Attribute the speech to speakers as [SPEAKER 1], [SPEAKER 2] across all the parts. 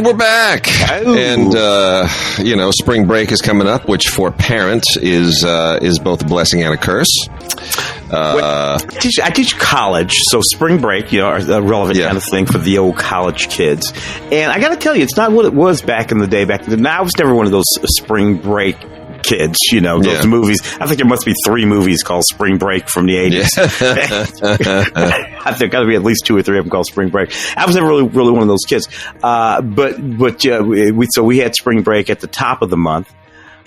[SPEAKER 1] And we're back. Oh. And, spring break is coming up, which for parents is both a blessing and a curse.
[SPEAKER 2] I teach college, so spring break, are a relevant kind of thing for the old college kids. And I got to tell you, it's not what it was back in the day. I was never one of those spring break kids, those movies. I think there must be 3 movies called Spring Break from the 80s. Yeah. I think there got to be at least 2 or 3 of them called Spring Break. I was never really one of those kids. So we had Spring Break at the top of the month.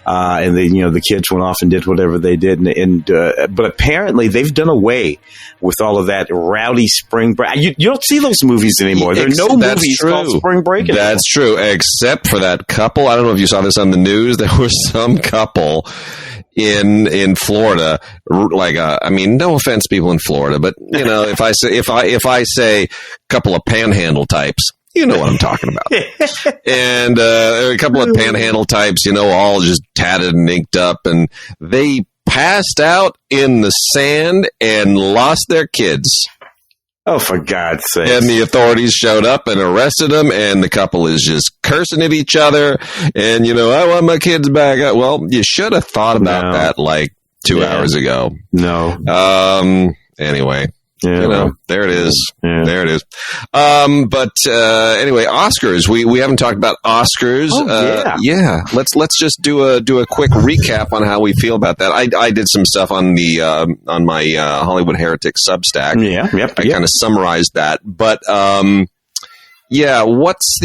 [SPEAKER 2] And the kids went off and did whatever they did, but apparently they've done away with all of that rowdy spring break. You don't see those movies anymore. There are no movies called Spring Break anymore.
[SPEAKER 1] That's true, except for that couple. I don't know if you saw this on the news. There was some couple in Florida. No offense, people in Florida, but if I say couple of panhandle types. You know what I'm talking about. And a couple of panhandle types, all just tatted and inked up, and they passed out in the sand and lost their kids.
[SPEAKER 2] Oh, for God's sake.
[SPEAKER 1] And the authorities showed up and arrested them, and the couple is just cursing at each other, and, I want my kids back. Well, you should have thought about that 2 hours ago.
[SPEAKER 2] No.
[SPEAKER 1] Anyway.
[SPEAKER 2] Yeah,
[SPEAKER 1] there it is. Yeah. There it is. Anyway, Oscars. We haven't talked about Oscars.
[SPEAKER 2] Yeah.
[SPEAKER 1] Let's just do a quick recap on how we feel about that. I did some stuff on my Hollywood Heretic Substack.
[SPEAKER 2] Yeah. Yep.
[SPEAKER 1] I kind of summarized that, but what's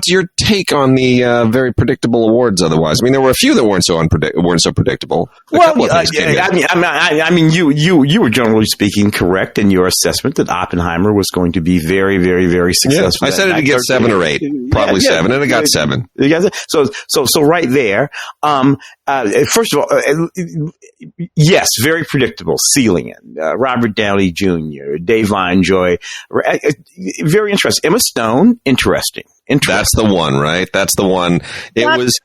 [SPEAKER 1] your take on the very predictable awards? Otherwise, there were a few that weren't so predictable.
[SPEAKER 2] You were generally speaking correct in your assessment that Oppenheimer was going to be very, very, very successful.
[SPEAKER 1] I said it'd get 7 or 8, probably 7, and it got 7.
[SPEAKER 2] So right there. First of all, yes, very predictable. Sealing it. Robert Downey Jr., Dave Linejoy. Very interesting. Emma Stone, interesting.
[SPEAKER 1] That's the one, right? That's the one. It was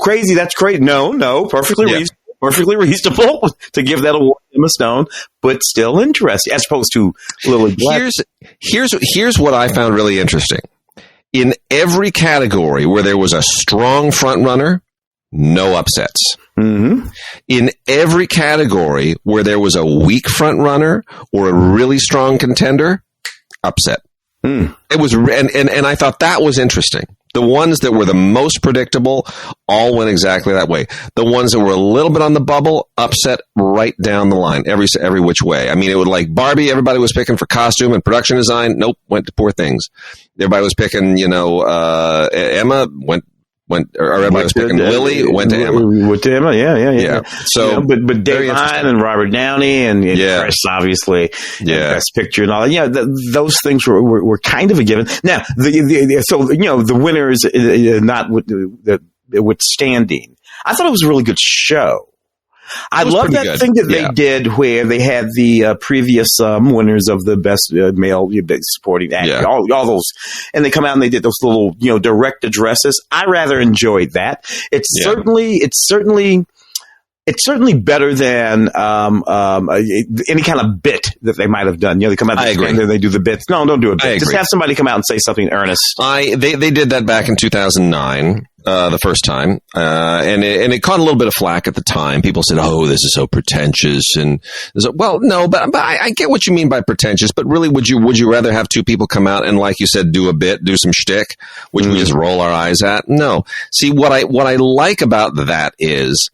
[SPEAKER 2] crazy. That's great. No, perfectly reasonable. Perfectly reasonable to give that award to Emma Stone, but still interesting, as opposed to Lily Black.
[SPEAKER 1] Here's what I found really interesting. In every category where there was a strong front runner, no upsets.
[SPEAKER 2] Mm-hmm.
[SPEAKER 1] In every category where there was a weak front runner or a really strong contender, upset. It was, and I thought that was interesting. The ones that were the most predictable all went exactly that way. The ones that were a little bit on the bubble, upset right down the line, every which way. It would Barbie, everybody was picking for costume and production design. Nope, went to Poor Things. Everybody was picking, Emma or everybody was picking Lily, went to Emma.
[SPEAKER 2] Went to Emma, yeah.
[SPEAKER 1] So,
[SPEAKER 2] but Dave Ryan and Robert Downey and Chris, obviously, Best Picture and all that. Yeah, those things were kind of a given. Now, the winners not withstanding. I thought it was a really good show. I love that thing that they did where they had the previous winners of the best male supporting actor, all those, and they come out and they did those little direct addresses. I rather enjoyed that. It's certainly better than any kind of bit that they might have done. They come out and they do the bits. No, don't do a bit. Just have somebody come out and say something earnest.
[SPEAKER 1] They did that back in 2009. The first time, and it caught a little bit of flack at the time. People said, "Oh, this is so pretentious." And no, but I get what you mean by pretentious. But really, would you rather have 2 people come out and, like you said, do a bit, do some shtick, which we just roll our eyes at? No. See, what I like about that is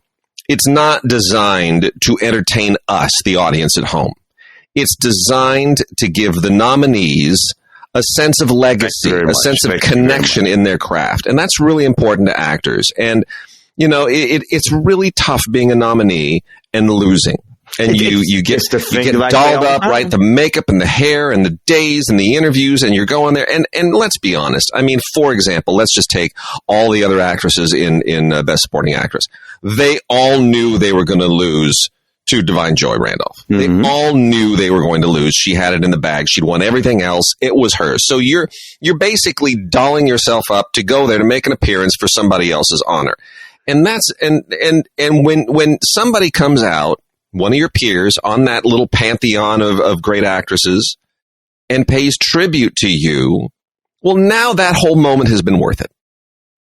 [SPEAKER 1] it's not designed to entertain us, the audience at home. It's designed to give the nominees a sense of legacy, a sense of connection in their craft. And that's really important to actors. And, it's really tough being a nominee and losing. And you get dolled up, right? The makeup and the hair and the days and the interviews, and you're going there. And let's be honest. For example, let's just take all the other actresses in Best Supporting Actress. They all knew they were going to lose to Divine Joy Randolph. Mm-hmm. They all knew they were going to lose. She had it in the bag. She'd won everything else. It was hers. So you're basically dolling yourself up to go there to make an appearance for somebody else's honor. And that's and when somebody comes out, one of your peers on that little pantheon of great actresses, and pays tribute to you Well, now that whole moment has been worth it.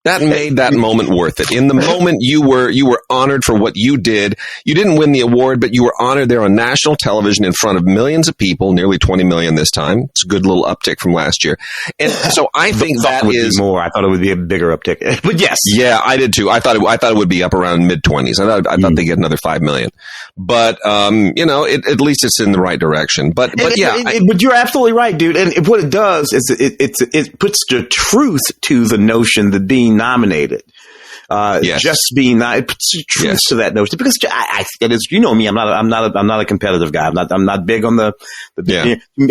[SPEAKER 1] That made that moment worth it. In the moment, you were honored for what you did. You didn't win the award, but you were honored there on national television in front of millions of people, nearly 20 million this time. It's a good little uptick from last year. And so I think that is
[SPEAKER 2] more. I thought it would be a bigger uptick, but yes.
[SPEAKER 1] Yeah, I did too. I thought it would be up around mid-20s. I thought they'd get another 5 million. But, at least it's in the right direction. But
[SPEAKER 2] you're absolutely right, dude. And what it does is it puts the truth to the notion that being nominated, just being it puts truth to that notion, because it is, you know me, I'm not a competitive guy. I'm not big on the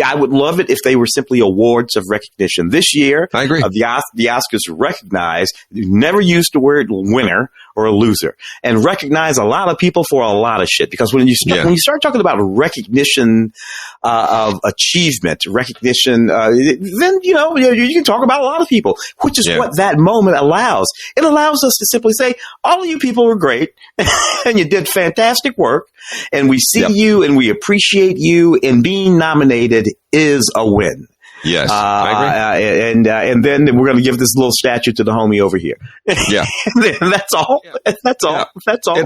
[SPEAKER 2] I would love it if they were simply awards of recognition. This year,
[SPEAKER 1] I agree.
[SPEAKER 2] The Oscars recognize, never used the word winner or a loser, and recognize a lot of people for a lot of shit. Because when you start talking about recognition of achievement, recognition, then you can talk about a lot of people, which is what that moment allows. It allows us to simply say, all of you people were great, and you did fantastic work, and we see you and we appreciate you, and being nominated is a win.
[SPEAKER 1] Yes, I agree.
[SPEAKER 2] And then we're going to give this little statue to the homie over here. Yeah, that's all. Yeah. That's all. That's all.
[SPEAKER 1] I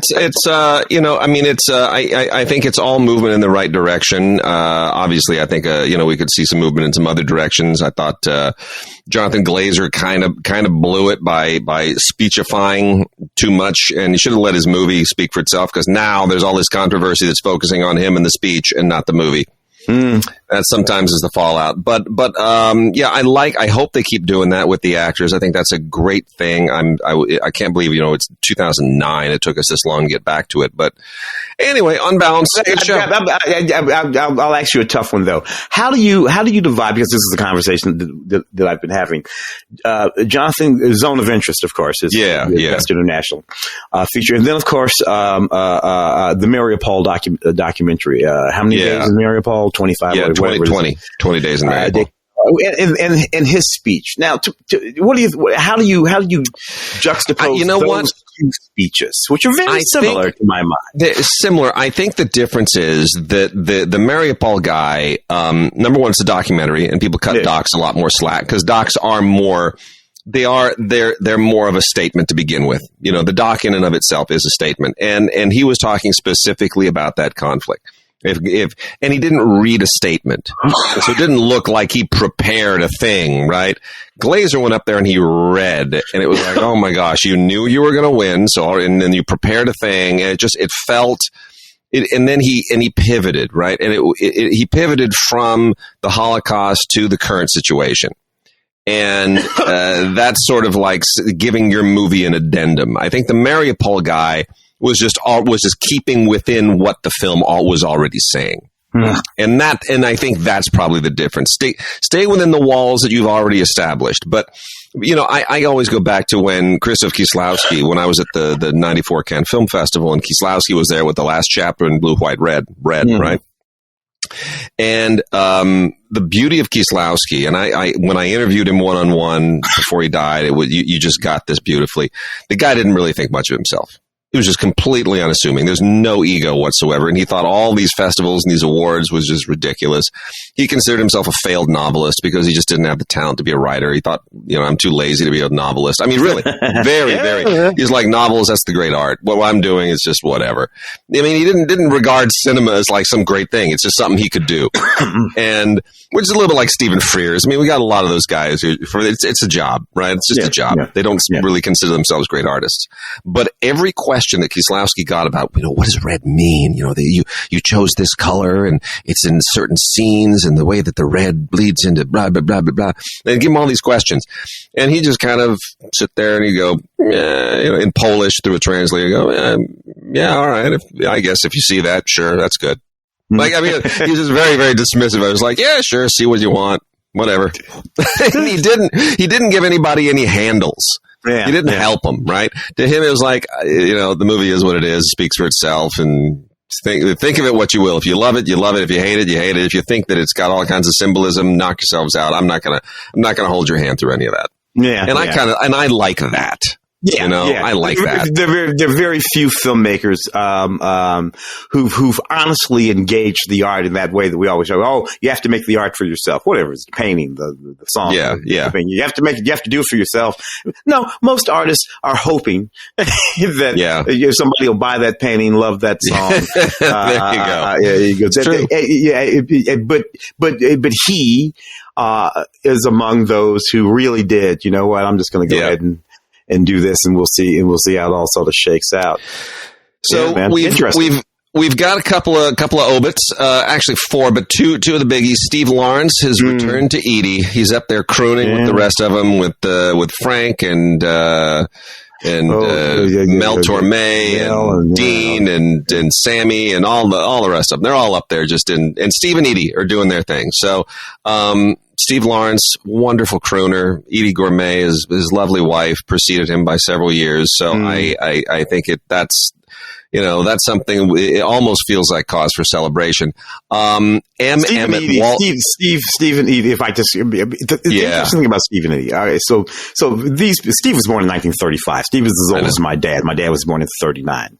[SPEAKER 1] think it's all movement in the right direction. Obviously, I think we could see some movement in some other directions. I thought Jonathan Glazer kind of blew it by speechifying too much, and he should have let his movie speak for itself, because now there's all this controversy that's focusing on him and the speech and not the movie. That sometimes is the fallout, but I hope they keep doing that with the actors. I think that's a great thing. I can't believe it's 2009. It took us this long to get back to it, but anyway, on balance, good show.
[SPEAKER 2] I'll ask you a tough one though. How do you divide? Because this is a conversation that I've been having. Jonathan, Zone of Interest, of course, is Best International feature, and then of course the Mariupol documentary. How many days is Mariupol? 25.
[SPEAKER 1] Yeah, 20 days in Mariupol.
[SPEAKER 2] And his speech. Now, how do you juxtapose those two speeches, which are very similar to my mind?
[SPEAKER 1] They're similar. I think the difference is that the Mariupol guy, number one, it's a documentary, and people cut docs a lot more slack, because docs are more. They're more of a statement to begin with. The doc in and of itself is a statement, and he was talking specifically about that conflict. And he didn't read a statement, so it didn't look like he prepared a thing, right? Glazer went up there and he read, and it was like, oh my gosh, you knew you were going to win, and then you prepared a thing, and it felt. And then he pivoted, right? And he pivoted from the Holocaust to the current situation. And that's sort of like giving your movie an addendum. I think the Mariupol guy was just keeping within what the film was already saying. And I think that's probably the difference. Stay within the walls that you've already established. But, I always go back to when Krzysztof Kieslowski, when I was at the 94 Cannes Film Festival, and Kieslowski was there with the last chapter in Blue, White, Red, right? And the beauty of Kieslowski, and I when I interviewed him one-on-one before he died, you just got this beautifully. The guy didn't really think much of himself. He was just completely unassuming. There's no ego whatsoever. And he thought all these festivals and these awards was just ridiculous. He considered himself a failed novelist because he just didn't have the talent to be a writer. He thought, I'm too lazy to be a novelist. I mean, really, very. He's like, novels, that's the great art. What I'm doing is just whatever. I mean, he didn't regard cinema as like some great thing. It's just something he could do. And which is a little bit like Stephen Frears. I mean, we got a lot of those guys it's a job, right? It's just a job. Yeah. They don't really consider themselves great artists. But every question that Kieslowski got about, what does red mean? You chose this color and it's in certain scenes and the way that the red bleeds into blah, blah, blah, blah, blah. They give him all these questions. And he just kind of sit there and he'd go, in Polish through a translator, go, all right. I guess if you see that, sure, that's good. Like, I mean, he was just very, very dismissive. I was like, yeah, sure, see what you want, whatever. And he didn't give anybody any handles. Yeah, he didn't help them, right? To him, it was like, the movie is what it is, speaks for itself, and think of it what you will. If you love it, you love it. If you hate it, you hate it. If you think that it's got all kinds of symbolism, knock yourselves out. I'm not gonna hold your hand through any of that. Yeah, and I like that. Yeah, I like that.
[SPEAKER 2] There are very few filmmakers who've honestly engaged the art in that way that we always say, oh, you have to make the art for yourself. Whatever, it's the painting, the song.
[SPEAKER 1] Yeah.
[SPEAKER 2] You have to do it for yourself. No, most artists are hoping that somebody will buy that painting, love that song.
[SPEAKER 1] There you go.
[SPEAKER 2] But he is among those who really did. You know what? I'm just going to go ahead and do this, and we'll see how it all sort of shakes out.
[SPEAKER 1] So we've got a couple of obits, actually 4, but two of the biggies. Steve Lawrence has returned to Edie. He's up there crooning with the rest of them, with Frank and Mel Torme and Dean and Sammy and all the rest of them. They're all up there and Steve and Edie are doing their thing. So, Steve Lawrence, wonderful crooner. Edie Gourmet, his lovely wife, preceded him by several years. So I think that's something. It almost feels like cause for celebration. Steve and Edie. If I just, the interesting thing about Steve and Edie. All right, so Steve was born in 1935. Steve was as old as my dad. My dad was born in 1939.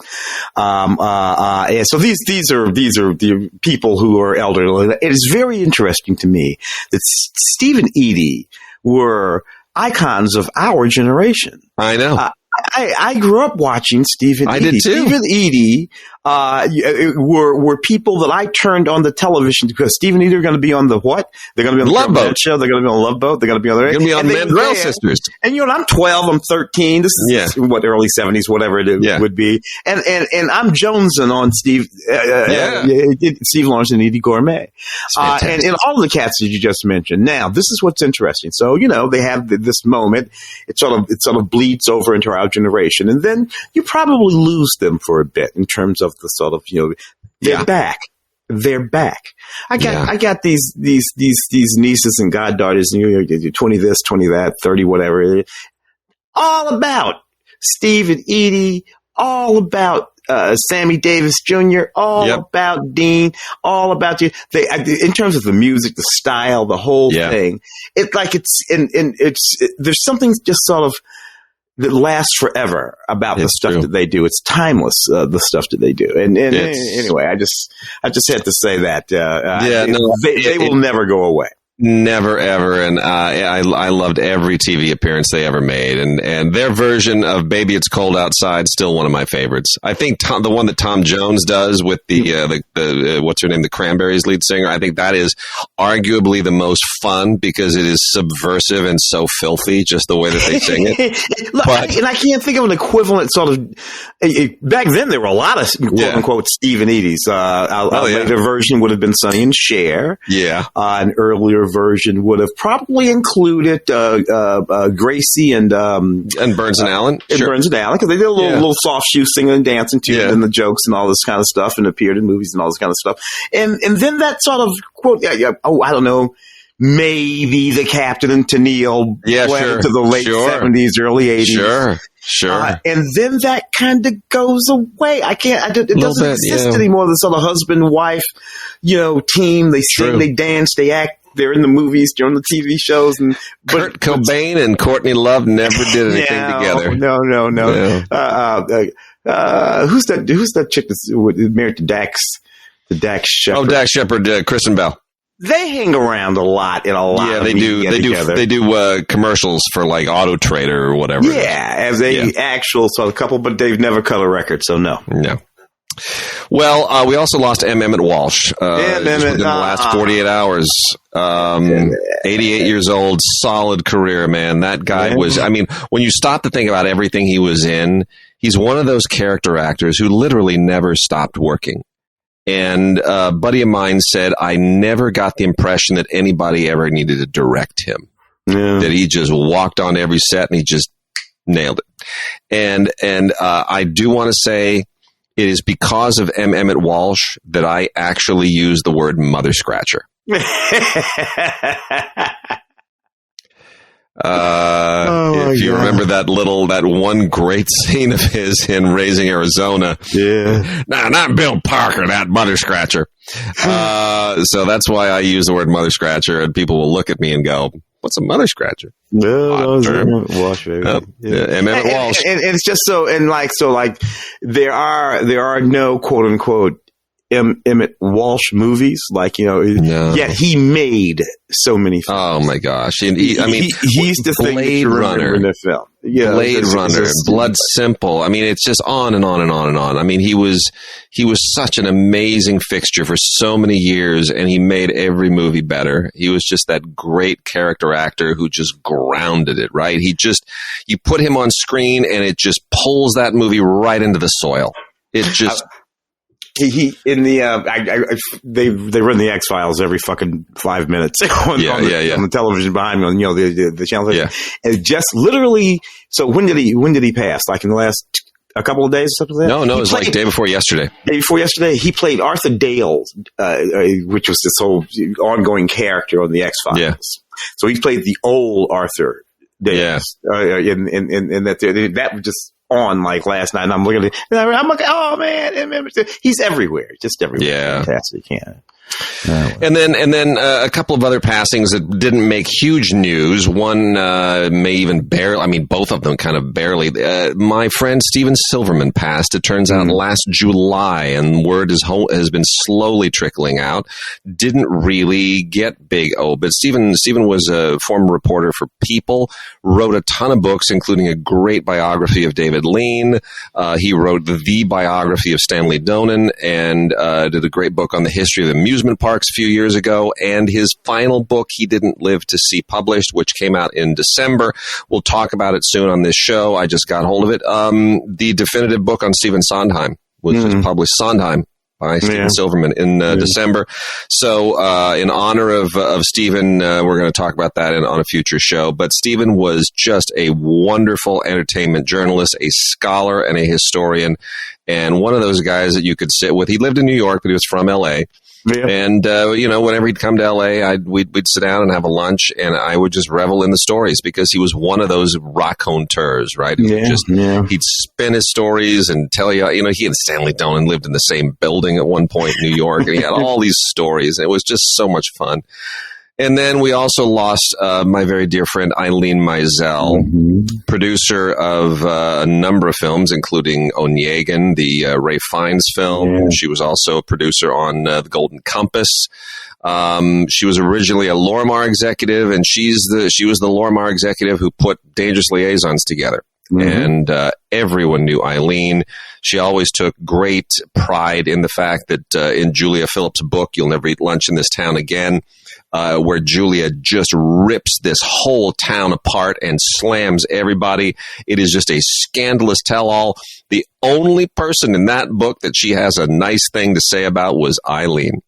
[SPEAKER 1] And so these are the people who are elderly. It is very interesting to me that Steve and Edie were icons of our generation. I know.
[SPEAKER 2] I grew up watching Steve and Edie.
[SPEAKER 1] I did too.
[SPEAKER 2] Steve and Edie were people that I turned on the television because Steve and Edie are going to be on the what? They're going to be on the
[SPEAKER 1] Love Boat
[SPEAKER 2] show. They're going to be on Love Boat. They're going to be on
[SPEAKER 1] They're going to be on Mandrell Sisters.
[SPEAKER 2] And I'm 12. I'm 13. This is what, early 70s, whatever it would be. And I'm jonesing on Steve Lawrence and Edie Gourmet. And all the cats that you just mentioned. Now, this is what's interesting. So, they have this moment. It sort of bleeds over into our generation, and then you probably lose them for a bit in terms of the sort of they're back. They're back. I got these nieces and goddaughters, 20 this, 20 that, 30 whatever, all about Steve and Edie, all about Sammy Davis Jr., all about Dean, all about you. In terms of the music, the style, the whole thing, there's something just sort of that lasts forever about the stuff that they do. It's timeless, the stuff that they do. And anyway, I just had to say that. They will never go away.
[SPEAKER 1] Never ever, and I loved every TV appearance they ever made, and their version of "Baby It's Cold Outside" still one of my favorites. I think the one that Tom Jones does with the what's her name, the Cranberries lead singer. I think that is arguably the most fun because it is subversive and so filthy, just the way that they sing it.
[SPEAKER 2] Look, and I can't think of an equivalent sort of. Back then, there were a lot of quote unquote Steve and Edie's. A later version would have been Sonny and Cher.
[SPEAKER 1] Yeah,
[SPEAKER 2] an earlier version would have probably included Gracie and
[SPEAKER 1] Burns and Allen.
[SPEAKER 2] Burns and Allen, because they did a little soft shoe singing and dancing to it, and the jokes and all this kind of stuff, and appeared in movies and all this kind of stuff. And then that sort of quote, I don't know, maybe the Captain and Tennille went into the late 70s, early 80s.
[SPEAKER 1] Sure.
[SPEAKER 2] And then that kind of goes away. It doesn't exist anymore. The sort of husband-wife, team. They sing, they dance, they act. They're in the movies, during the TV shows, and
[SPEAKER 1] Kurt Cobain and Courtney Love never did anything together.
[SPEAKER 2] No. Who's that chick that's married to Dax Shepard?
[SPEAKER 1] Oh, Dax Shepard, Kristen Bell.
[SPEAKER 2] They hang around a lot in a lot.
[SPEAKER 1] Yeah, they do. They do commercials for like Auto Trader or whatever.
[SPEAKER 2] Yeah, as a actual sort of couple, but they've never cut a record, so no.
[SPEAKER 1] Well, we also lost M. Emmett Walsh within the last 48 hours. 88 years old, solid career, man. That guy was, when you stop to think about everything he was in, he's one of those character actors who literally never stopped working. And a buddy of mine said, I never got the impression that anybody ever needed to direct him. That he just walked on every set and he just nailed it. And I do want to say, it is because of M. Emmett Walsh that I actually use the word Motherscratcher. If you remember that one great scene of his in Raising Arizona.
[SPEAKER 2] Yeah.
[SPEAKER 1] No, not Bill Parker, that Motherscratcher. So that's why I use the word Motherscratcher, and people will look at me and go, what's a Motherscratcher?
[SPEAKER 2] No, Walsh, baby.
[SPEAKER 1] Emmett Walsh.
[SPEAKER 2] And it's just so there are no quote unquote Emmett Walsh movies, yet he made so many films.
[SPEAKER 1] Oh my gosh. He's
[SPEAKER 2] the thing that you remember in the film. Yeah,
[SPEAKER 1] Blade Runner, Blood Simple. I mean, it's just on and on and on and on. I mean, he was such an amazing fixture for so many years, and he made every movie better. He was just that great character actor who just grounded it, right? You put him on screen and it just pulls that movie right into the soil. It just...
[SPEAKER 2] They run the X-Files every fucking 5 minutes on the television behind me, on the channel.
[SPEAKER 1] Yeah.
[SPEAKER 2] And just literally. So when did he pass? Like in the last a couple of days, or something like that?
[SPEAKER 1] No, it was like day before yesterday.
[SPEAKER 2] Day before yesterday, he played Arthur Dale, which was this whole ongoing character on the X-Files.
[SPEAKER 1] Yeah.
[SPEAKER 2] So he played the old Arthur Dale. Yeah. In that was just on like last night, and I'm looking at it, and I'm like, oh man, he's everywhere, just everywhere.
[SPEAKER 1] Yeah,
[SPEAKER 2] fantastic. Yeah.
[SPEAKER 1] And then a couple of other passings that didn't make huge news. One may even barely. I mean, both of them kind of barely. My friend Steven Silverman passed. It turns out last July, and word has been slowly trickling out. Didn't really get big. But Steven was a former reporter for People. Wrote a ton of books, including a great biography of David Lean. He wrote the biography of Stanley Donen, and did a great book on the history of amusement parks a few years ago, and his final book he didn't live to see published, which came out in December. We'll talk about it soon on this show. I just got hold of it. The definitive book on Stephen Sondheim was just published. Sondheim by Steven Silverman in December. So in honor of Stephen, we're going to talk about that on a future show. But Stephen was just a wonderful entertainment journalist, a scholar, and a historian, and one of those guys that you could sit with. He lived in New York, but he was from L.A., yeah. And, whenever he'd come to LA, we'd sit down and have a lunch, and I would just revel in the stories, because he was one of those raconteurs, right? He'd spin his stories and tell you, he and Stanley Donen lived in the same building at one point in New York, and he had all these stories. It was just so much fun. And then we also lost my very dear friend Eileen Meisel, producer of a number of films, including Onegin, the Ray Fiennes film. Yeah. She was also a producer on The Golden Compass. She was originally a Lorimar executive, and she was the Lorimar executive who put Dangerous Liaisons together. And everyone knew Eileen. She always took great pride in the fact that in Julia Phillips' book, You'll Never Eat Lunch in This Town Again, where Julia just rips this whole town apart and slams everybody. It is just a scandalous tell-all. The only person in that book that she has a nice thing to say about was Eileen.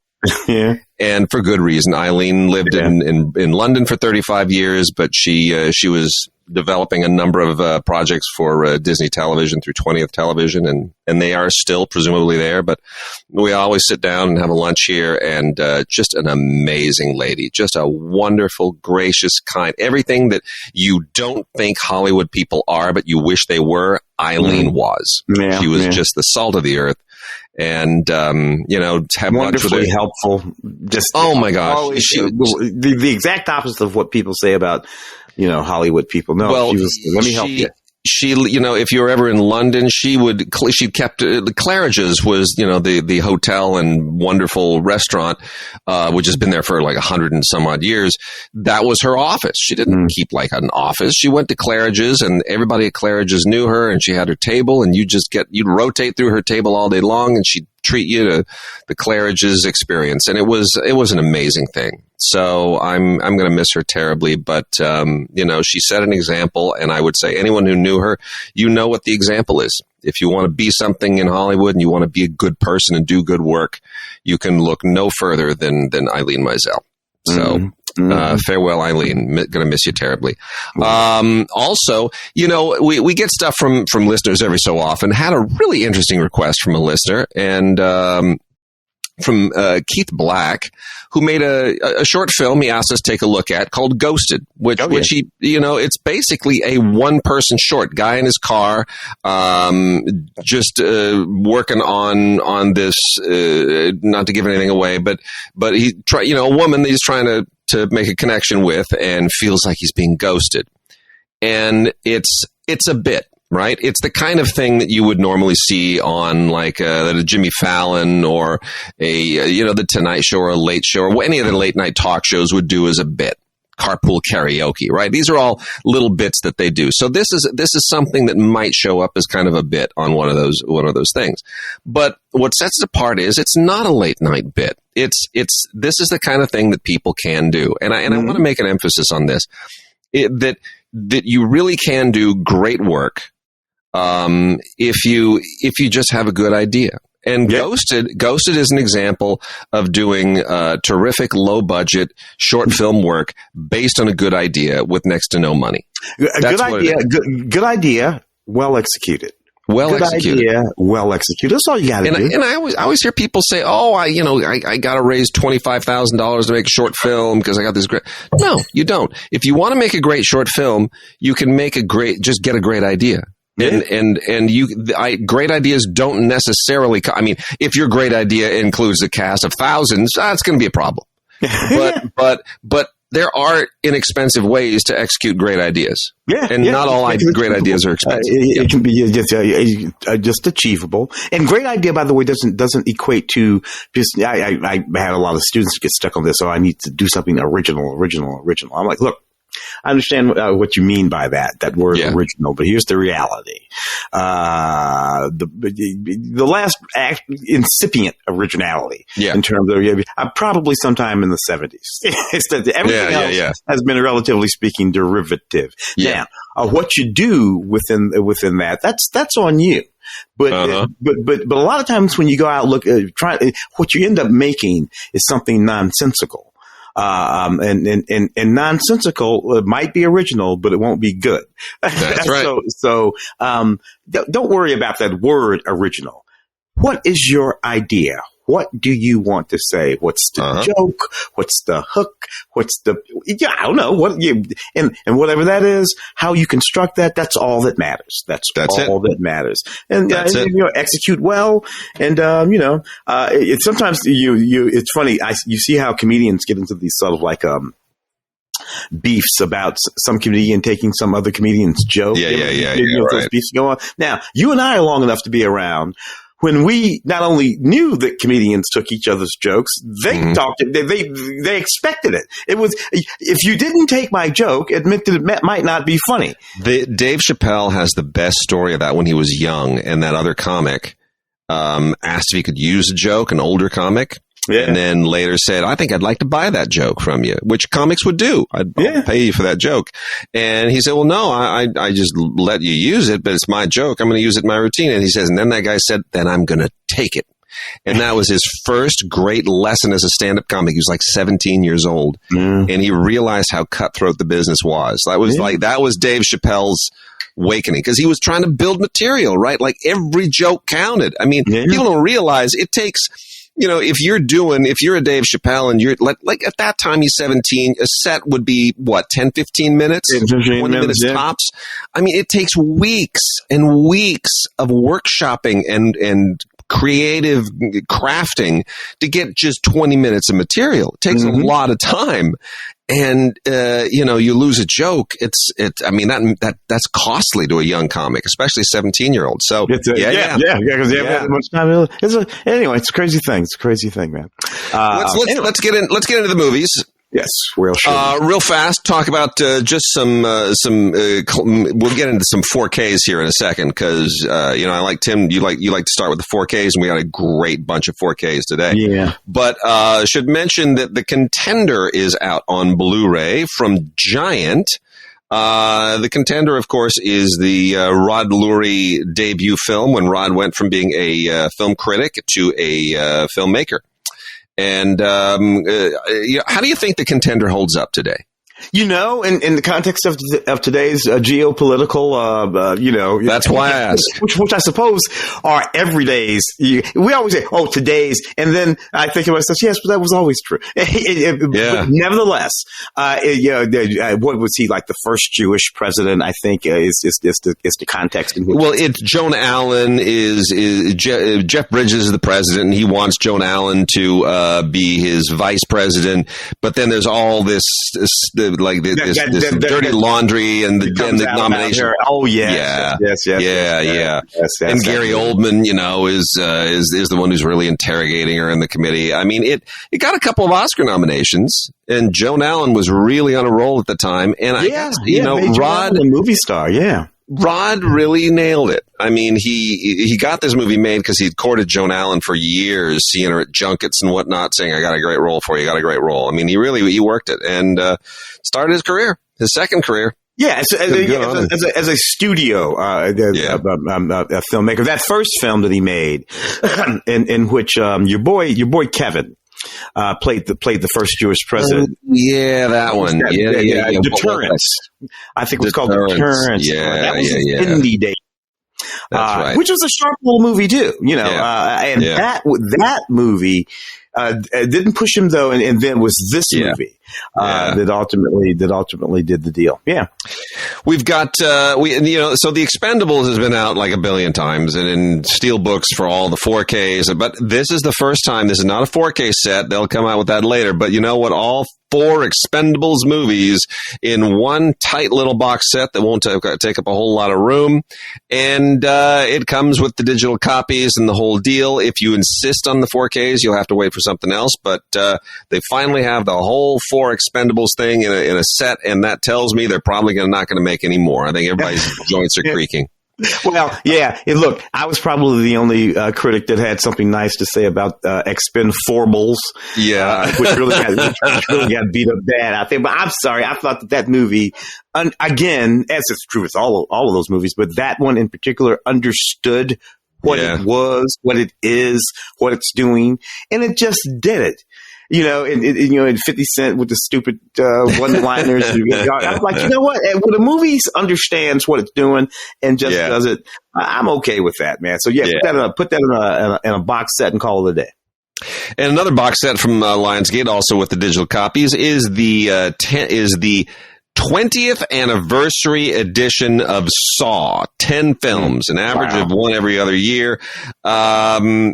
[SPEAKER 1] Yeah. And for good reason. Eileen lived in London for 35 years, but she was developing a number of projects for Disney Television through 20th Television, and they are still presumably there. But we always sit down and have a lunch here, and just an amazing lady, just a wonderful, gracious, kind, everything that you don't think Hollywood people are, but you wish they were. Eileen was. Yeah, she was just the salt of the earth. And, have
[SPEAKER 2] wonderfully helpful. Just,
[SPEAKER 1] oh my gosh.
[SPEAKER 2] Always, the exact opposite of what people say about, Hollywood people. No, well, let me help you.
[SPEAKER 1] She, if you were ever in London, she kept, the Claridge's was, the hotel and wonderful restaurant, which has been there for like 100 and some odd years. That was her office. She didn't keep like an office. She went to Claridge's, and everybody at Claridge's knew her, and she had her table, and you'd rotate through her table all day long, and she'd treat you to the Claridge's experience. And it was an amazing thing. So I'm going to miss her terribly, but, she set an example, and I would say anyone who knew her, what the example is. If you want to be something in Hollywood and you want to be a good person and do good work, you can look no further than Eileen Meisel. So, farewell, Eileen. Going to miss you terribly. Also, we get stuff from listeners every so often. Had a really interesting request from a listener, and from Keith Black, who made a short film he asked us to take a look at called Ghosted, which he, it's basically a one-person short, guy in his car, just working on this, not to give anything away, but he a woman that he's trying to make a connection with and feels like he's being ghosted. And it's a bit. Right? It's the kind of thing that you would normally see on like a Jimmy Fallon or the Tonight Show or a Late Show or any of the late night talk shows would do as a bit. Carpool karaoke, right? These are all little bits that they do. So this is something that might show up as kind of a bit on one of those things. But what sets it apart is it's not a late night bit. This is the kind of thing that people can do. And I want to make an emphasis on this, that you really can do great work if you just have a good idea. And Ghosted is an example of doing terrific low budget short film work based on a good idea with next to no money. Good
[SPEAKER 2] idea, well executed.
[SPEAKER 1] Well executed.
[SPEAKER 2] That's all you got to do.
[SPEAKER 1] And I always hear people say, "Oh, I got to raise $25,000 to make a short film because I got this great." No, you don't. If you want to make a great short film, you can just get a great idea. Yeah. Great ideas don't necessarily. If your great idea includes a cast of thousands, that's going to be a problem. But there are inexpensive ways to execute great ideas. Not all great ideas are expensive.
[SPEAKER 2] It can be just achievable. And great idea, by the way, doesn't equate to just. I had a lot of students get stuck on this. So I need to do something original. I'm like, look. I understand what you mean by that word original, but here's the reality. The last incipient originality in terms of probably sometime in the 70s. Everything else has been, relatively speaking, derivative. Now, what you do within that, that's on you. But a lot of times when you go out what you end up making is something nonsensical. And nonsensical might be original, but it won't be good.
[SPEAKER 1] That's right.
[SPEAKER 2] So don't worry about that word original. What is your idea? What do you want to say? What's the joke? What's the hook? I don't know and whatever that is, how you construct that, that's all that matters. That's all that matters. And, execute well. And, sometimes it's funny. You see how comedians get into these sort of beefs about some comedian taking some other comedian's joke. Those beefs go on. Now, you and I are long enough to be around when we not only knew that comedians took each other's jokes, they talked it. They expected it. It was, if you didn't take my joke, admit that it might not be funny.
[SPEAKER 1] Dave Chappelle has the best story of that when he was young, and that other comic asked if he could use a joke, an older comic. And then later said, I think I'd like to buy that joke from you, which comics would do. I'll pay you for that joke. And he said, well, no, I just let you use it, but it's my joke. I'm going to use it in my routine. And he says, and then that guy said, then I'm going to take it. And that was his first great lesson as a stand-up comic. He was like 17 years old. And he realized how cutthroat the business was. That was Dave Chappelle's awakening, because he was trying to build material, right? Like every joke counted. I mean, people don't realize it takes... if you're a Dave Chappelle and you're like at that time he's 17, a set would be 10, 15 minutes, 20 minutes tops. I mean, it takes weeks and weeks of workshopping and creative crafting to get just 20 minutes of material. It takes a lot of time. And, you lose a joke. That's costly to a young comic, especially a 17-year-old. So,
[SPEAKER 2] because you haven't had much time. Anyway, it's a crazy thing. It's a crazy thing, man.
[SPEAKER 1] Let's get into the movies.
[SPEAKER 2] Yes, real
[SPEAKER 1] fast. Talk about just some. We'll get into some 4Ks here in a second because I like Tim. You like to start with the 4Ks, and we got a great bunch of 4Ks today. Yeah. But should mention that The Contender is out on Blu-ray from Giant. The Contender, of course, is the Rod Lurie debut film when Rod went from being a film critic to a filmmaker. And how do you think The Contender holds up today?
[SPEAKER 2] In the context of today's geopolitical,
[SPEAKER 1] that's why I asked.
[SPEAKER 2] Which I suppose are everydays. We always say, "Oh, today's," and then I think to myself, "Yes, but that was always true." But nevertheless, what was he like? The first Jewish president, I think, is the context in which.
[SPEAKER 1] Well, it's Joan Allen is Jeff Bridges is the president, and he wants Joan Allen to be his vice president. But then there's all this dirty laundry and the nomination.
[SPEAKER 2] Oh yes.
[SPEAKER 1] And Gary Oldman, is the one who's really interrogating her in the committee. I mean, it got a couple of Oscar nominations, and Joan Allen was really on a roll at the time. And I guess, Rod,
[SPEAKER 2] a movie star,
[SPEAKER 1] Rod really nailed it. I mean, he got this movie made because he'd courted Joan Allen for years, seeing her at junkets and whatnot, saying, "I got a great role for you. I got a great role." I mean, he worked it and started his career, his second career.
[SPEAKER 2] Yeah, as a studio a filmmaker. That first film that he made, in which your boy Kevin played the first Jewish president.
[SPEAKER 1] That one.
[SPEAKER 2] Deterrence. I think it was called Deterrence. That was indie day.
[SPEAKER 1] That's right.
[SPEAKER 2] Which was a sharp little movie too, that movie didn't push him though, and then was this movie that ultimately did the deal. Yeah,
[SPEAKER 1] we've got so The Expendables has been out like a billion times, and in steelbooks for all the 4Ks. But this is the first time. This is not a 4K set. They'll come out with that later. But you know what? All 4 Expendables movies in one tight little box set that won't take up a whole lot of room. And it comes with the digital copies and the whole deal. If you insist on the 4Ks, you'll have to wait for something else. But they finally have the whole 4 Expendables thing in a set, and that tells me they're probably not going to make any more. I think everybody's joints are creaking.
[SPEAKER 2] Well, yeah. Look, I was probably the only critic that had something nice to say about Expendables. Which really got beat up bad out there. But I'm sorry, I thought that movie, again, as it's true with all of those movies, but that one in particular understood what it was, what it is, what it's doing, and it just did it. And 50 Cent with the stupid one-liners. I'm like, you know what? When a movie understands what it's doing and just does it, I'm okay with that, man. So put that in a box set and call it a day.
[SPEAKER 1] And another box set from Lionsgate, also with the digital copies, is the 20th anniversary edition of Saw. 10 films, an average of one every other year. I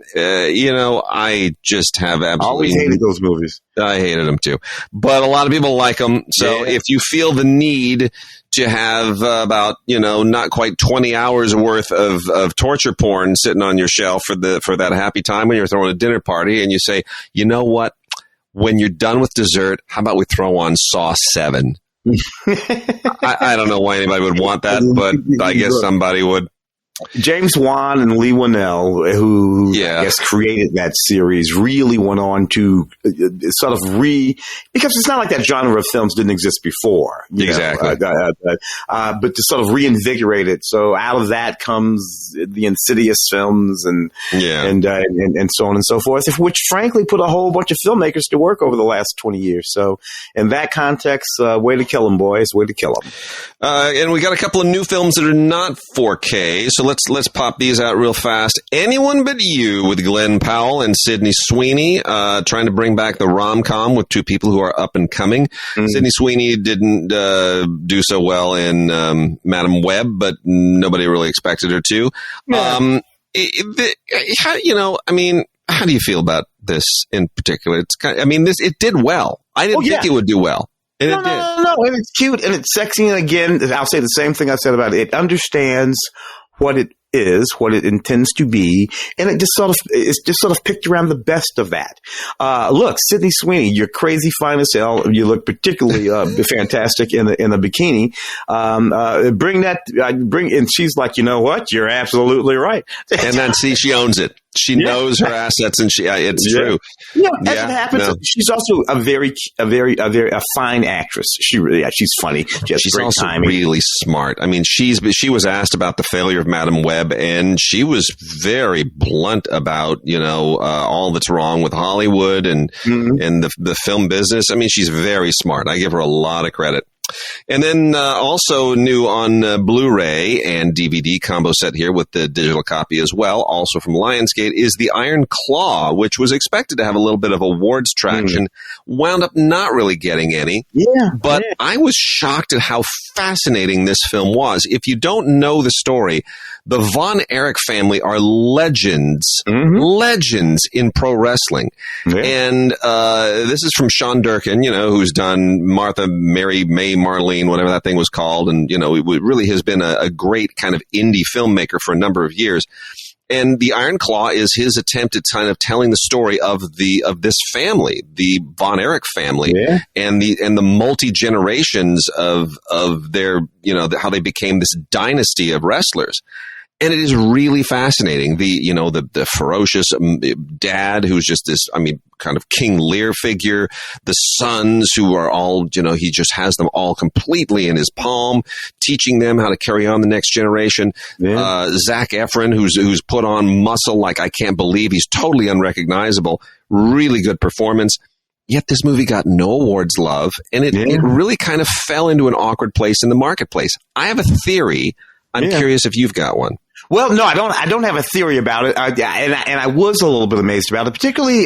[SPEAKER 1] just have absolutely
[SPEAKER 2] always hated those movies.
[SPEAKER 1] I hated them too, but a lot of people like them. So if you feel the need to have about not quite 20 hours worth of torture porn sitting on your shelf for that happy time when you're throwing a dinner party, and you say, you know what, when you're done with dessert, how about we throw on Saw 7? I don't know why anybody would want that, but I guess somebody would.
[SPEAKER 2] James Wan and Lee Winnell, who I guess created that series, really went on to sort of because it's not like that genre of films didn't exist before.
[SPEAKER 1] Exactly.
[SPEAKER 2] But to sort of reinvigorate it. So out of that comes the Insidious films and so on and so forth, which frankly put a whole bunch of filmmakers to work over the last 20 years. So in that context, way to kill them, boys. Way to kill them.
[SPEAKER 1] And we got a couple of new films that are not 4K. So let's pop these out real fast. Anyone But You with Glenn Powell and Sydney Sweeney, trying to bring back the rom-com with two people who are up and coming. Sydney Sweeney didn't do so well in Madam Web, but nobody really expected her to. Yeah. How do you feel about this in particular? It's it did well. I didn't think it would do well. And it did.
[SPEAKER 2] No, and it's cute and it's sexy. And again, I'll say the same thing I said about it. It understands what it is, what it intends to be, and it's just sort of picked around the best of that. Look, Sydney Sweeney, you're crazy fine as hell. You look particularly fantastic in a bikini. And she's like, you know what? You're absolutely right.
[SPEAKER 1] And then she owns it. She knows her assets, and it's true.
[SPEAKER 2] Yeah, as it happens, she's also a very fine actress. She's funny.
[SPEAKER 1] She's also really smart. I mean, she was asked about the failure of Madame Web, and she was very blunt about all that's wrong with Hollywood and the film business. I mean, she's very smart. I give her a lot of credit. And then also new on Blu-ray and DVD combo set here with the digital copy as well, also from Lionsgate, is The Iron Claw, which was expected to have a little bit of awards traction, wound up not really getting any. Yeah. But I was shocked at how fascinating this film was. If you don't know the story, the Von Erich family are legends in pro wrestling. Yeah. And this is from Sean Durkin, who's done Martha, Mary, May, Marlene, whatever that thing was called. And, it really has been a great kind of indie filmmaker for a number of years. And The Iron Claw is his attempt at kind of telling the story of this family, the Von Erich family, and the multi-generations of their, how they became this dynasty of wrestlers. And it is really fascinating. The ferocious dad who's just this, kind of King Lear figure, the sons who are all, he just has them all completely in his palm, teaching them how to carry on the next generation. Yeah. Zac Efron, who's put on muscle like I can't believe. He's totally unrecognizable. Really good performance. Yet this movie got no awards love, and it really kind of fell into an awkward place in the marketplace. I have a theory. I'm curious if you've got one.
[SPEAKER 2] Well, no, I don't have a theory about it, and I was a little bit amazed about it, particularly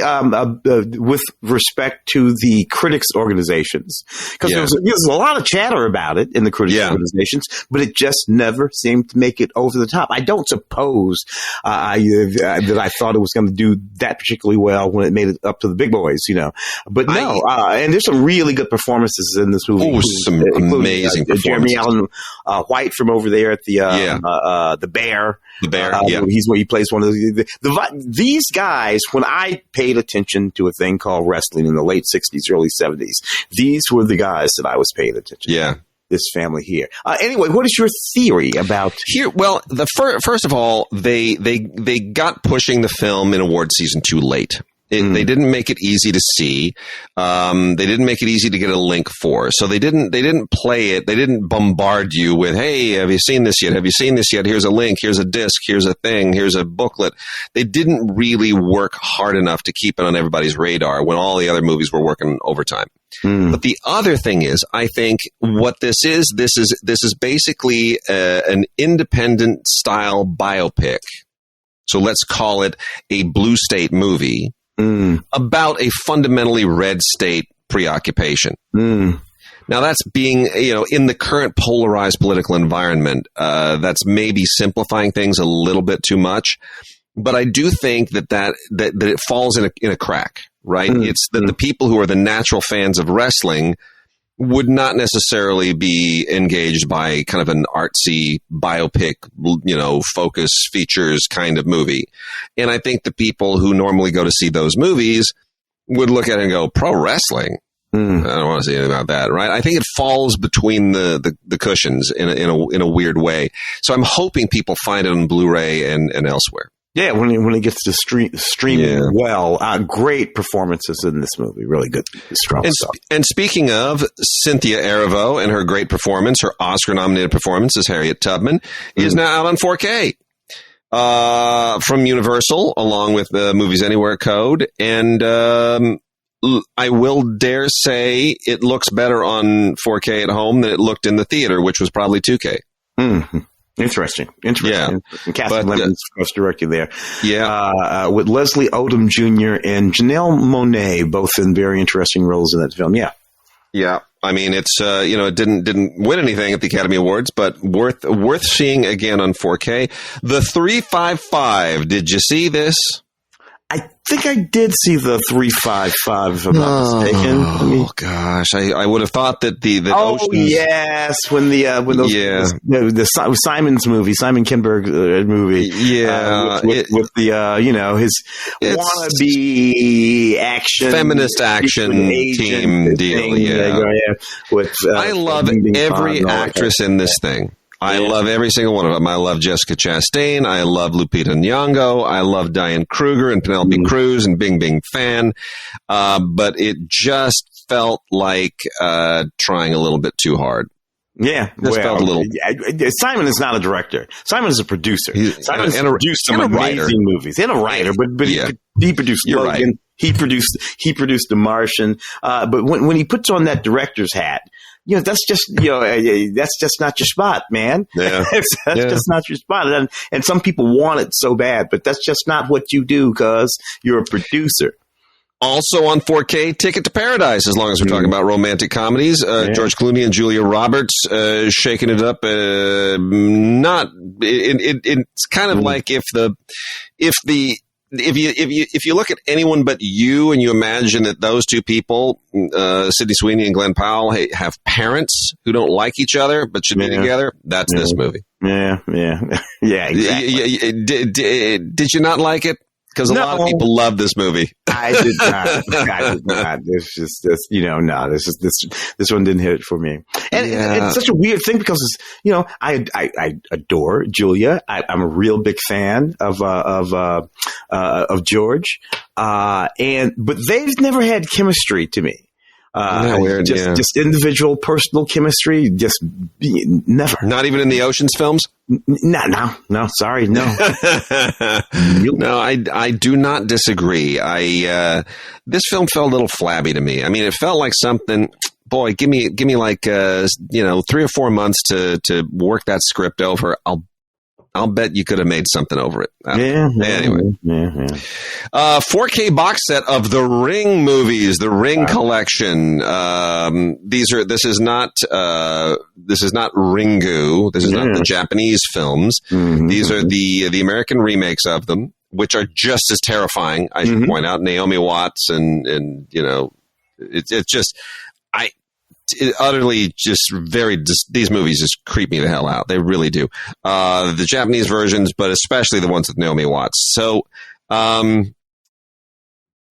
[SPEAKER 2] with respect to the critics organizations, because there was a lot of chatter about it in the critics organizations, but it just never seemed to make it over the top. I don't suppose that I thought it was going to do that particularly well when it made it up to the big boys, But no, and there's some really good performances in this movie.
[SPEAKER 1] Oh, some amazing performances.
[SPEAKER 2] Jeremy Allen White from over there at the Bear.
[SPEAKER 1] The Bear,
[SPEAKER 2] he plays one of these guys. When I paid attention to a thing called wrestling in the late 60s, early 70s, these were the guys that I was paying attention to. This family here. Anyway, what is your theory about
[SPEAKER 1] here? Well, first of all, they got pushing the film in award season too late. They didn't make it easy to see. They didn't make it easy to get a link for. So they didn't play it. They didn't bombard you with, hey, have you seen this yet? Have you seen this yet? Here's a link. Here's a disc. Here's a thing. Here's a booklet. They didn't really work hard enough to keep it on everybody's radar when all the other movies were working overtime. But the other thing is, I think what this is basically an independent style biopic. So let's call it a blue state movie. About a fundamentally red state preoccupation. Now that's being, in the current polarized political environment, that's maybe simplifying things a little bit too much. But I do think that it falls in a crack, right? It's that the people who are the natural fans of wrestling would not necessarily be engaged by kind of an artsy biopic, focus features kind of movie. And I think the people who normally go to see those movies would look at it and go, pro wrestling? I don't want to say anything about that, right? I think it falls between the cushions in a weird way. So I'm hoping people find it on Blu-ray and elsewhere.
[SPEAKER 2] Yeah, when it gets to streaming well, great performances in this movie, really good, strong stuff.
[SPEAKER 1] And speaking of Cynthia Erivo and her great performance, her Oscar-nominated performance as Harriet Tubman is now out on 4K from Universal, along with the Movies Anywhere code, and I will dare say it looks better on 4K at home than it looked in the theater, which was probably 2K.
[SPEAKER 2] Interesting.
[SPEAKER 1] Yeah.
[SPEAKER 2] Kathy Lemon's first director there. Yeah. With Leslie Odom Jr. and Janelle Monáe, both in very interesting roles in that film. Yeah.
[SPEAKER 1] Yeah. I mean, it's, it didn't win anything at the Academy Awards, but worth seeing again on 4K. The 355. Did you see this?
[SPEAKER 2] I think I did see the 355, if I'm not mistaken.
[SPEAKER 1] Oh gosh, I would have thought that the Oceans.
[SPEAKER 2] Yes, when the Simon's movie, Simon Kinberg movie, with the his wannabe action,
[SPEAKER 1] feminist action team deal. I love every actress in this thing. I love every single one of them. I love Jessica Chastain. I love Lupita Nyong'o. I love Diane Kruger and Penelope Cruz and Bing Bing Fan. But it just felt like trying a little bit too hard.
[SPEAKER 2] Yeah,
[SPEAKER 1] felt a little.
[SPEAKER 2] Simon is not a director. Simon is a producer. Simon has produced some amazing movies and a writer, but he produced Logan. Right. He produced The Martian. But when he puts on that director's hat, that's just not your spot, man.
[SPEAKER 1] Yeah.
[SPEAKER 2] That's just not your spot. And some people want it so bad, but that's just not what you do because you're a producer.
[SPEAKER 1] Also on 4K, Ticket to Paradise, as long as we're talking about romantic comedies. George Clooney and Julia Roberts shaking it up. It's kind of like if you look at Anyone But You and you imagine that those two people, Sydney Sweeney and Glenn Powell, have parents who don't like each other but should be together, that's this movie.
[SPEAKER 2] Yeah, exactly.
[SPEAKER 1] Did you not like it? Because a lot of people love this movie.
[SPEAKER 2] I did not. It's just this, no. This one didn't hit it for me. And it's such a weird thing because I adore Julia. I'm a real big fan of George. But they've never had chemistry to me. Just individual personal chemistry, just never.
[SPEAKER 1] Not even in the Ocean's films?
[SPEAKER 2] No, sorry, no.
[SPEAKER 1] No, I do not disagree. This film felt a little flabby to me. I mean, it felt like something. Boy, give me like 3 or 4 months to work that script over. I'll bet you could have made something over it. Anyway. 4K box set of the Ring movies, the Ring collection. This is not Ringu. This is not the Japanese films. Mm-hmm. These are the American remakes of them, which are just as terrifying. I should point out Naomi Watts and it's just utterly just these movies just creep me the hell out. They really do. The Japanese versions, but especially the ones with Naomi Watts. So, the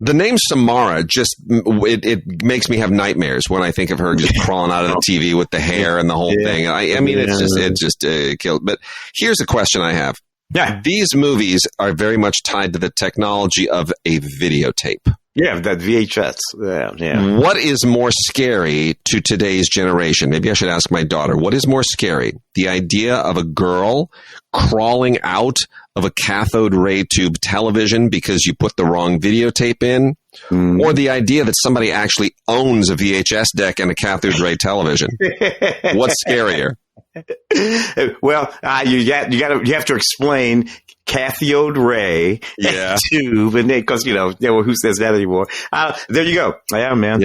[SPEAKER 1] name Samara it makes me have nightmares when I think of her just crawling out of the TV with the hair and the whole thing. I mean, it's just killed. But here's a question I have.
[SPEAKER 2] Yeah.
[SPEAKER 1] These movies are very much tied to the technology of a videotape.
[SPEAKER 2] Yeah, that VHS. Yeah.
[SPEAKER 1] What is more scary to today's generation? Maybe I should ask my daughter. What is more scary? The idea of a girl crawling out of a cathode ray tube television because you put the wrong videotape in? Or the idea that somebody actually owns a VHS deck and a cathode ray television? What's scarier?
[SPEAKER 2] Well, you have to explain cathode ray tube, and because who says that anymore? There you go. Yeah, man.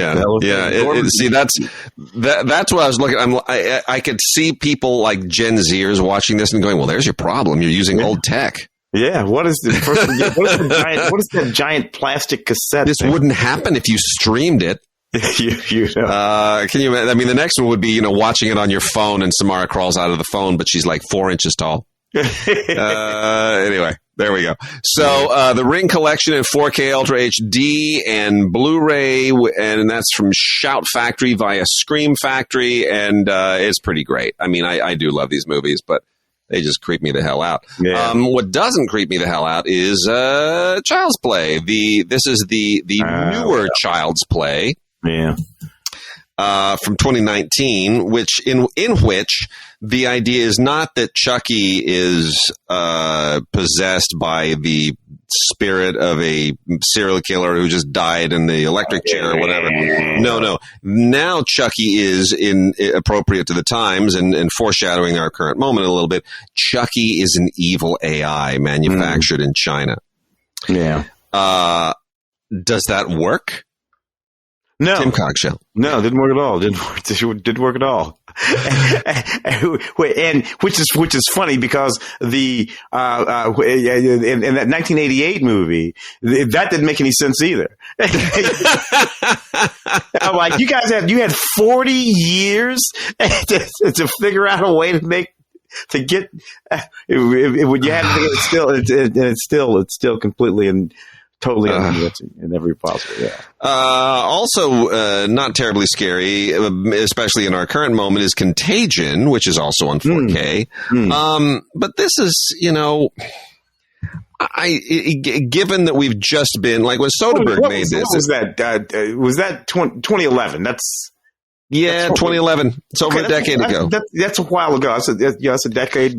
[SPEAKER 1] See, that's what I was looking. I could see people like Gen Zers watching this and going, "Well, there's your problem. You're using old tech."
[SPEAKER 2] Yeah, what is that giant plastic cassette?
[SPEAKER 1] This wouldn't happen if you streamed it.
[SPEAKER 2] Can you?
[SPEAKER 1] I mean, the next one would be watching it on your phone, and Samara crawls out of the phone, but she's like 4 inches tall. Anyway, there we go. So the Ring collection in 4K Ultra HD and Blu-ray, and that's from Shout Factory via Scream Factory, and it's pretty great. I mean, I do love these movies, but they just creep me the hell out. Yeah. What doesn't creep me the hell out is Child's Play. This is the newer Child's Play.
[SPEAKER 2] Yeah.
[SPEAKER 1] From 2019, in which the idea is not that Chucky is possessed by the spirit of a serial killer who just died in the electric chair or whatever. No. Now Chucky is appropriate to the times and foreshadowing our current moment a little bit. Chucky is an evil AI manufactured in China.
[SPEAKER 2] Yeah.
[SPEAKER 1] Does that work?
[SPEAKER 2] No.
[SPEAKER 1] Tim Coggshell.
[SPEAKER 2] No, didn't work at all. Didn't work at all. And which is funny because in that 1988 movie, that didn't make any sense either. I'm like, you had 40 years to figure out a way when you had to, it's still completely and Totally unconvincing in every possible way.
[SPEAKER 1] Also, not terribly scary, especially in our current moment, is Contagion, which is also on 4K. But this is, given that we've just been like when Soderbergh made this.
[SPEAKER 2] What was that? Was that 2011? That's
[SPEAKER 1] 2011. It's over a decade ago.
[SPEAKER 2] That's a while ago. That's a decade. That's a decade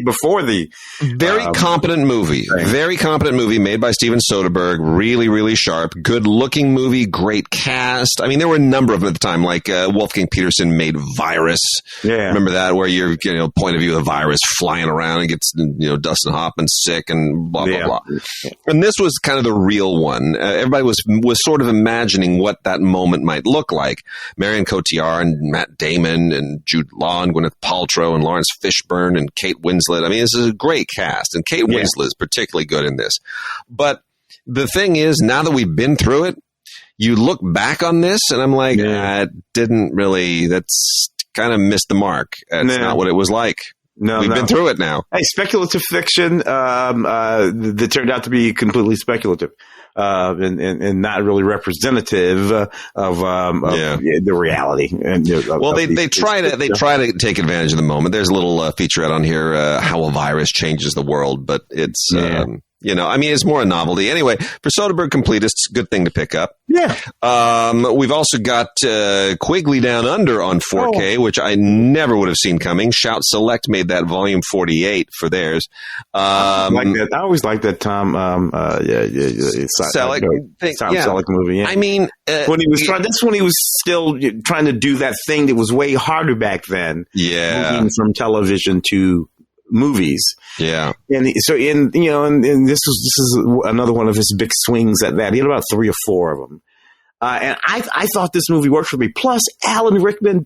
[SPEAKER 2] before the
[SPEAKER 1] very competent movie. Right. Very competent movie made by Steven Soderbergh. Really, really sharp. Good looking movie. Great cast. I mean, there were a number of them at the time. Like Wolfgang Peterson made Virus. Yeah, remember that where you're point of view of the virus flying around and gets Dustin Hoffman sick and blah blah blah. Yeah. And this was kind of the real one. Everybody was sort of imagining what that moment might look like. Marion Cotillard and Matt Damon and Jude Law and Gwyneth Paltrow and Lawrence Fishburne and Kate Winslet. I mean, this is a great cast, and Kate Winslet is particularly good in this. But the thing is, now that we've been through it, you look back on this, and I'm like, that's kind of missed the mark. It's not what it was like. We've been through it now.
[SPEAKER 2] Hey, speculative fiction that turned out to be completely speculative. And not really representative of the reality. And
[SPEAKER 1] they try to take advantage of the moment. There's a little featurette on here, how a virus changes the world, but it's it's more a novelty. Anyway, for Soderbergh completists, good thing to pick up.
[SPEAKER 2] Yeah.
[SPEAKER 1] We've also got Quigley Down Under on 4K, which I never would have seen coming. Shout Select made that volume 48 for theirs.
[SPEAKER 2] I always like that Tom Selleck movie. Yeah.
[SPEAKER 1] I mean,
[SPEAKER 2] when he was that's when he was still trying to do that thing that was way harder back then.
[SPEAKER 1] Yeah.
[SPEAKER 2] Moving from television to movies.
[SPEAKER 1] Yeah.
[SPEAKER 2] And so and this is another one of his big swings at that. He had about 3 or 4 of them. And I thought this movie worked for me. Plus, Alan Rickman,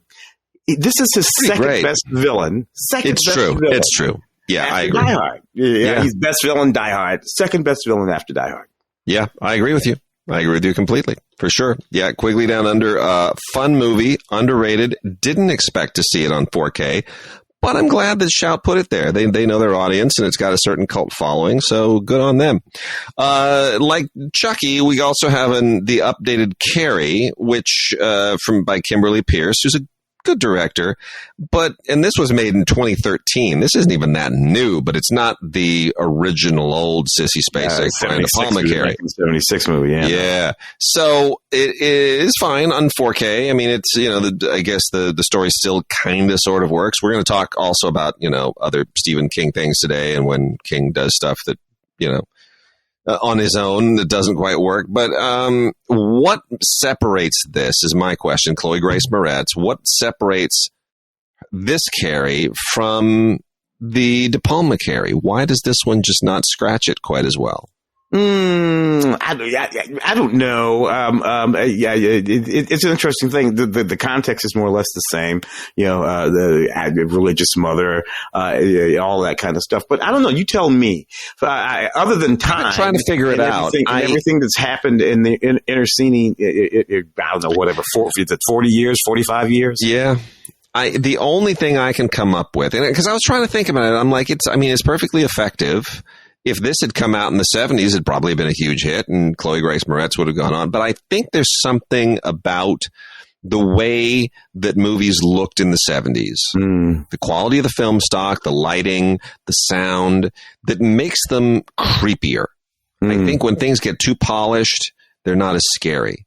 [SPEAKER 2] this is his second best villain.
[SPEAKER 1] It's true. Yeah,
[SPEAKER 2] after
[SPEAKER 1] I agree.
[SPEAKER 2] Die Hard. Yeah, he's best villain, Die Hard. Second best villain after Die Hard.
[SPEAKER 1] Yeah, I agree with you. I agree with you completely. For sure. Yeah, Quigley Down Under, fun movie, underrated. Didn't expect to see it on 4K. But I'm glad that Shout put it there. They know their audience, and it's got a certain cult following, so good on them. Like Chucky, we also have the updated Carrie, which by Kimberly Pierce, who's a good director. And this was made in 2013. This isn't even that new, but it's not the original old Sissy Spacek Brian De Palma Carrie.
[SPEAKER 2] 76 movie, yeah.
[SPEAKER 1] Yeah. So it is fine on 4K. I mean, it's, I guess the story still kind of sort of works. We're going to talk also about, other Stephen King things today and when King does stuff that, on his own that doesn't quite work. But what separates this is my question, Chloe Grace Moretz. What separates this Carrie from the De Palma Carrie? Why does this one just not scratch it quite as well?
[SPEAKER 2] I don't know. It's an interesting thing. The context is more or less the same. The religious mother, all that kind of stuff. But I don't know. You tell me. Other than time,
[SPEAKER 1] I'm trying to figure it out.
[SPEAKER 2] Everything that's happened in the interceding, I don't know, whatever. 40 years, 45 years.
[SPEAKER 1] Yeah. The only thing I can come up with, because I was trying to think about it, I'm like, it's perfectly effective. If this had come out in the 70s, it'd probably have been a huge hit and Chloe Grace Moretz would have gone on. But I think there's something about the way that movies looked in the 70s, the quality of the film stock, the lighting, the sound, that makes them creepier. I think when things get too polished, they're not as scary.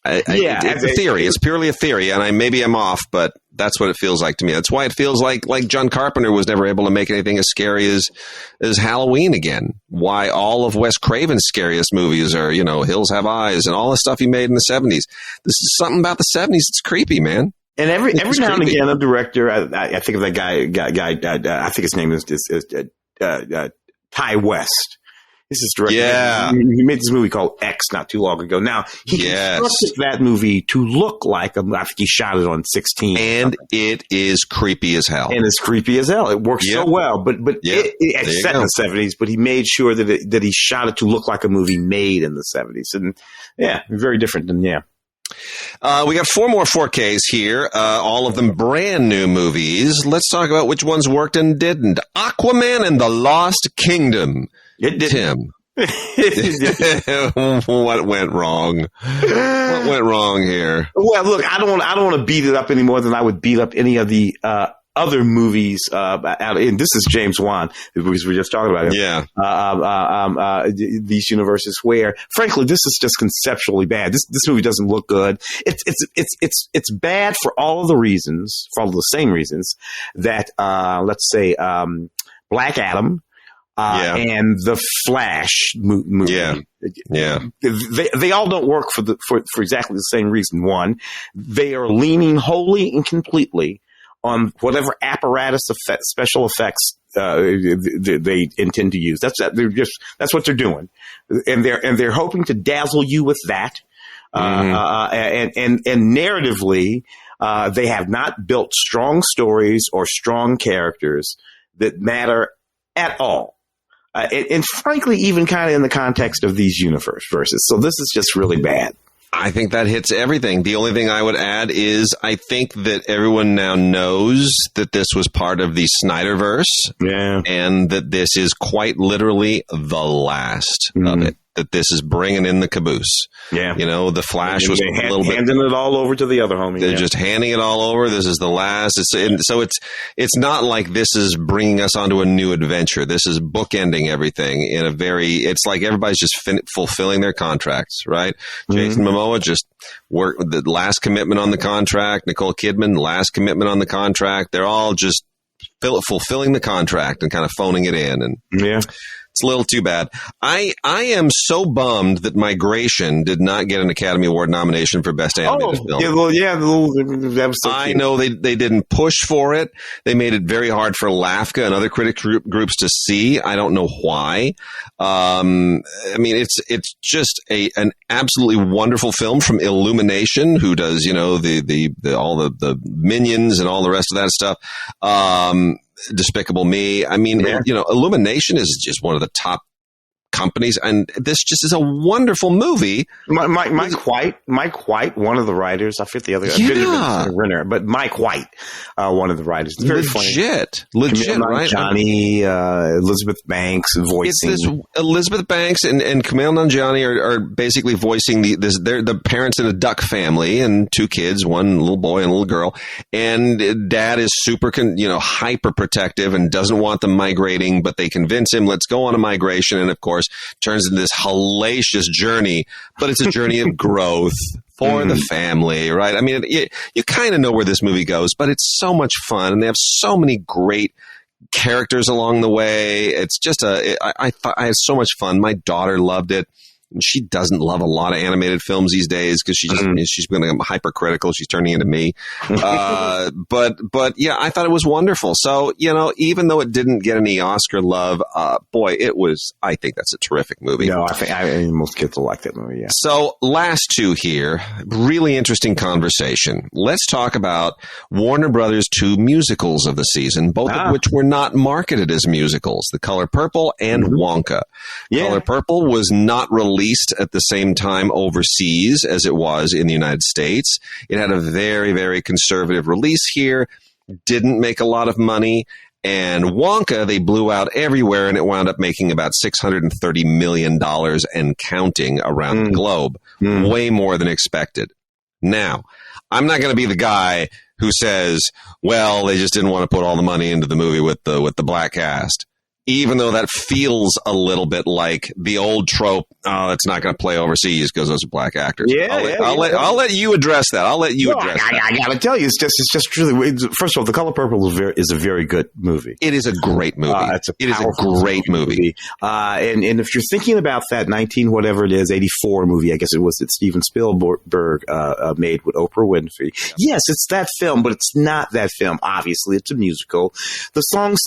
[SPEAKER 1] It's a theory. It's purely a theory, and maybe I'm off, but that's what it feels like to me. That's why it feels like John Carpenter was never able to make anything as scary as Halloween again. Why all of Wes Craven's scariest movies are, Hills Have Eyes and all the stuff he made in the 70s. This is something about the 70s that's creepy, man.
[SPEAKER 2] And every now and again, a director, I think of that guy. I think his name is Ty West. This is director.
[SPEAKER 1] Yeah.
[SPEAKER 2] He made this movie called X not too long ago. Now, he constructed that movie to look like I think he shot it on 16.
[SPEAKER 1] And it is creepy as hell.
[SPEAKER 2] And it's creepy as hell. It works so well. But it's set in the 70s, but he made sure that he shot it to look like a movie made in the 70s. And very different than,
[SPEAKER 1] we got 4 more 4Ks here, all of them brand new movies. Let's talk about which ones worked and didn't. Aquaman and the Lost Kingdom.
[SPEAKER 2] It did.
[SPEAKER 1] Tim, What went wrong? What went wrong here?
[SPEAKER 2] Well, look, I don't want to beat it up any more than I would beat up any of the other movies. And this is James Wan, because we were just talking about him.
[SPEAKER 1] Yeah.
[SPEAKER 2] These universes where, frankly, this is just conceptually bad. This movie doesn't look good. It's bad for all of the reasons, for all of the same reasons that let's say Black Adam. And the Flash movie.
[SPEAKER 1] Yeah.
[SPEAKER 2] They all don't work for exactly the same reason. One, they are leaning wholly and completely on whatever apparatus special effects they intend to use. That's what they're doing, and they're hoping to dazzle you with that. And narratively, they have not built strong stories or strong characters that matter at all. And frankly, even kind of in the context of these universes. So this is just really bad.
[SPEAKER 1] I think that hits everything. The only thing I would add is I think that everyone now knows that this was part of the Snyderverse. Yeah. And that this is quite literally the last of it. That this is bringing in the caboose. Yeah. You know, the Flash was a little bit
[SPEAKER 2] handing it all over to the other homie.
[SPEAKER 1] They're just handing it all over. This is the last. So it's not like this is bringing us onto a new adventure. This is bookending everything in a it's like everybody's just fulfilling their contracts, right? Jason Momoa just worked with the last commitment on the contract. Nicole Kidman, last commitment on the contract. They're all just fulfilling the contract and kind of phoning it in. And yeah. It's a little too bad. I am so bummed that Migration did not get an Academy Award nomination for Best Animated Film.
[SPEAKER 2] That was so
[SPEAKER 1] I
[SPEAKER 2] cute.
[SPEAKER 1] know they didn't push for it. They made it very hard for LAFCA and other critic groups to see. I don't know why. I mean, it's just an absolutely wonderful film from Illumination, who does, you know, all the Minions and all the rest of that stuff. Despicable Me. I mean, you know, Illumination is just one of the top companies, and this just is a wonderful movie.
[SPEAKER 2] Mike White, one of the writers. I forget the other guy. Yeah. But Mike White, one of the writers. It's very
[SPEAKER 1] legit, right?
[SPEAKER 2] Nanjiani, Elizabeth Banks voicing.
[SPEAKER 1] It's this Elizabeth Banks and Kumail Nanjiani are basically voicing they're the parents in a duck family and two kids, one little boy and a little girl, and dad is super, hyper protective and doesn't want them migrating, but they convince him, let's go on a migration, and of course turns into this hellacious journey, but it's a journey of growth for the family, right? I mean, you kind of know where this movie goes, but it's so much fun, and they have so many great characters along the way. It's just I had so much fun. My daughter loved it. And she doesn't love a lot of animated films these days because she's becoming hypercritical. She's turning into me. But yeah, I thought it was wonderful. So, you know, even though it didn't get any Oscar love, I think that's a terrific movie.
[SPEAKER 2] No, I think most kids will like that movie. Yeah.
[SPEAKER 1] So last two here, really interesting conversation. Let's talk about Warner Brothers' two musicals of the season, both of which were not marketed as musicals, The Color Purple and Wonka. Yeah. Color Purple was not released at the same time overseas as it was in the United States. It had a very, very conservative release here, didn't make a lot of money. And Wonka, they blew out everywhere, and it wound up making about $630 million and counting around the globe. Way more than expected. Now, I'm not going to be the guy who says, well, they just didn't want to put all the money into the movie with the black cast. Even though that feels a little bit like the old trope, it's not going to play overseas because those are black actors. I'll let you address that.
[SPEAKER 2] I got to tell you, it's just really. First of all, The Color Purple is a very good movie.
[SPEAKER 1] It is a great movie. It is a great movie.
[SPEAKER 2] And if you're thinking about that 84 movie, I guess it was that Steven Spielberg made with Oprah Winfrey. Yes, it's that film, but it's not that film. Obviously, it's a musical. The songs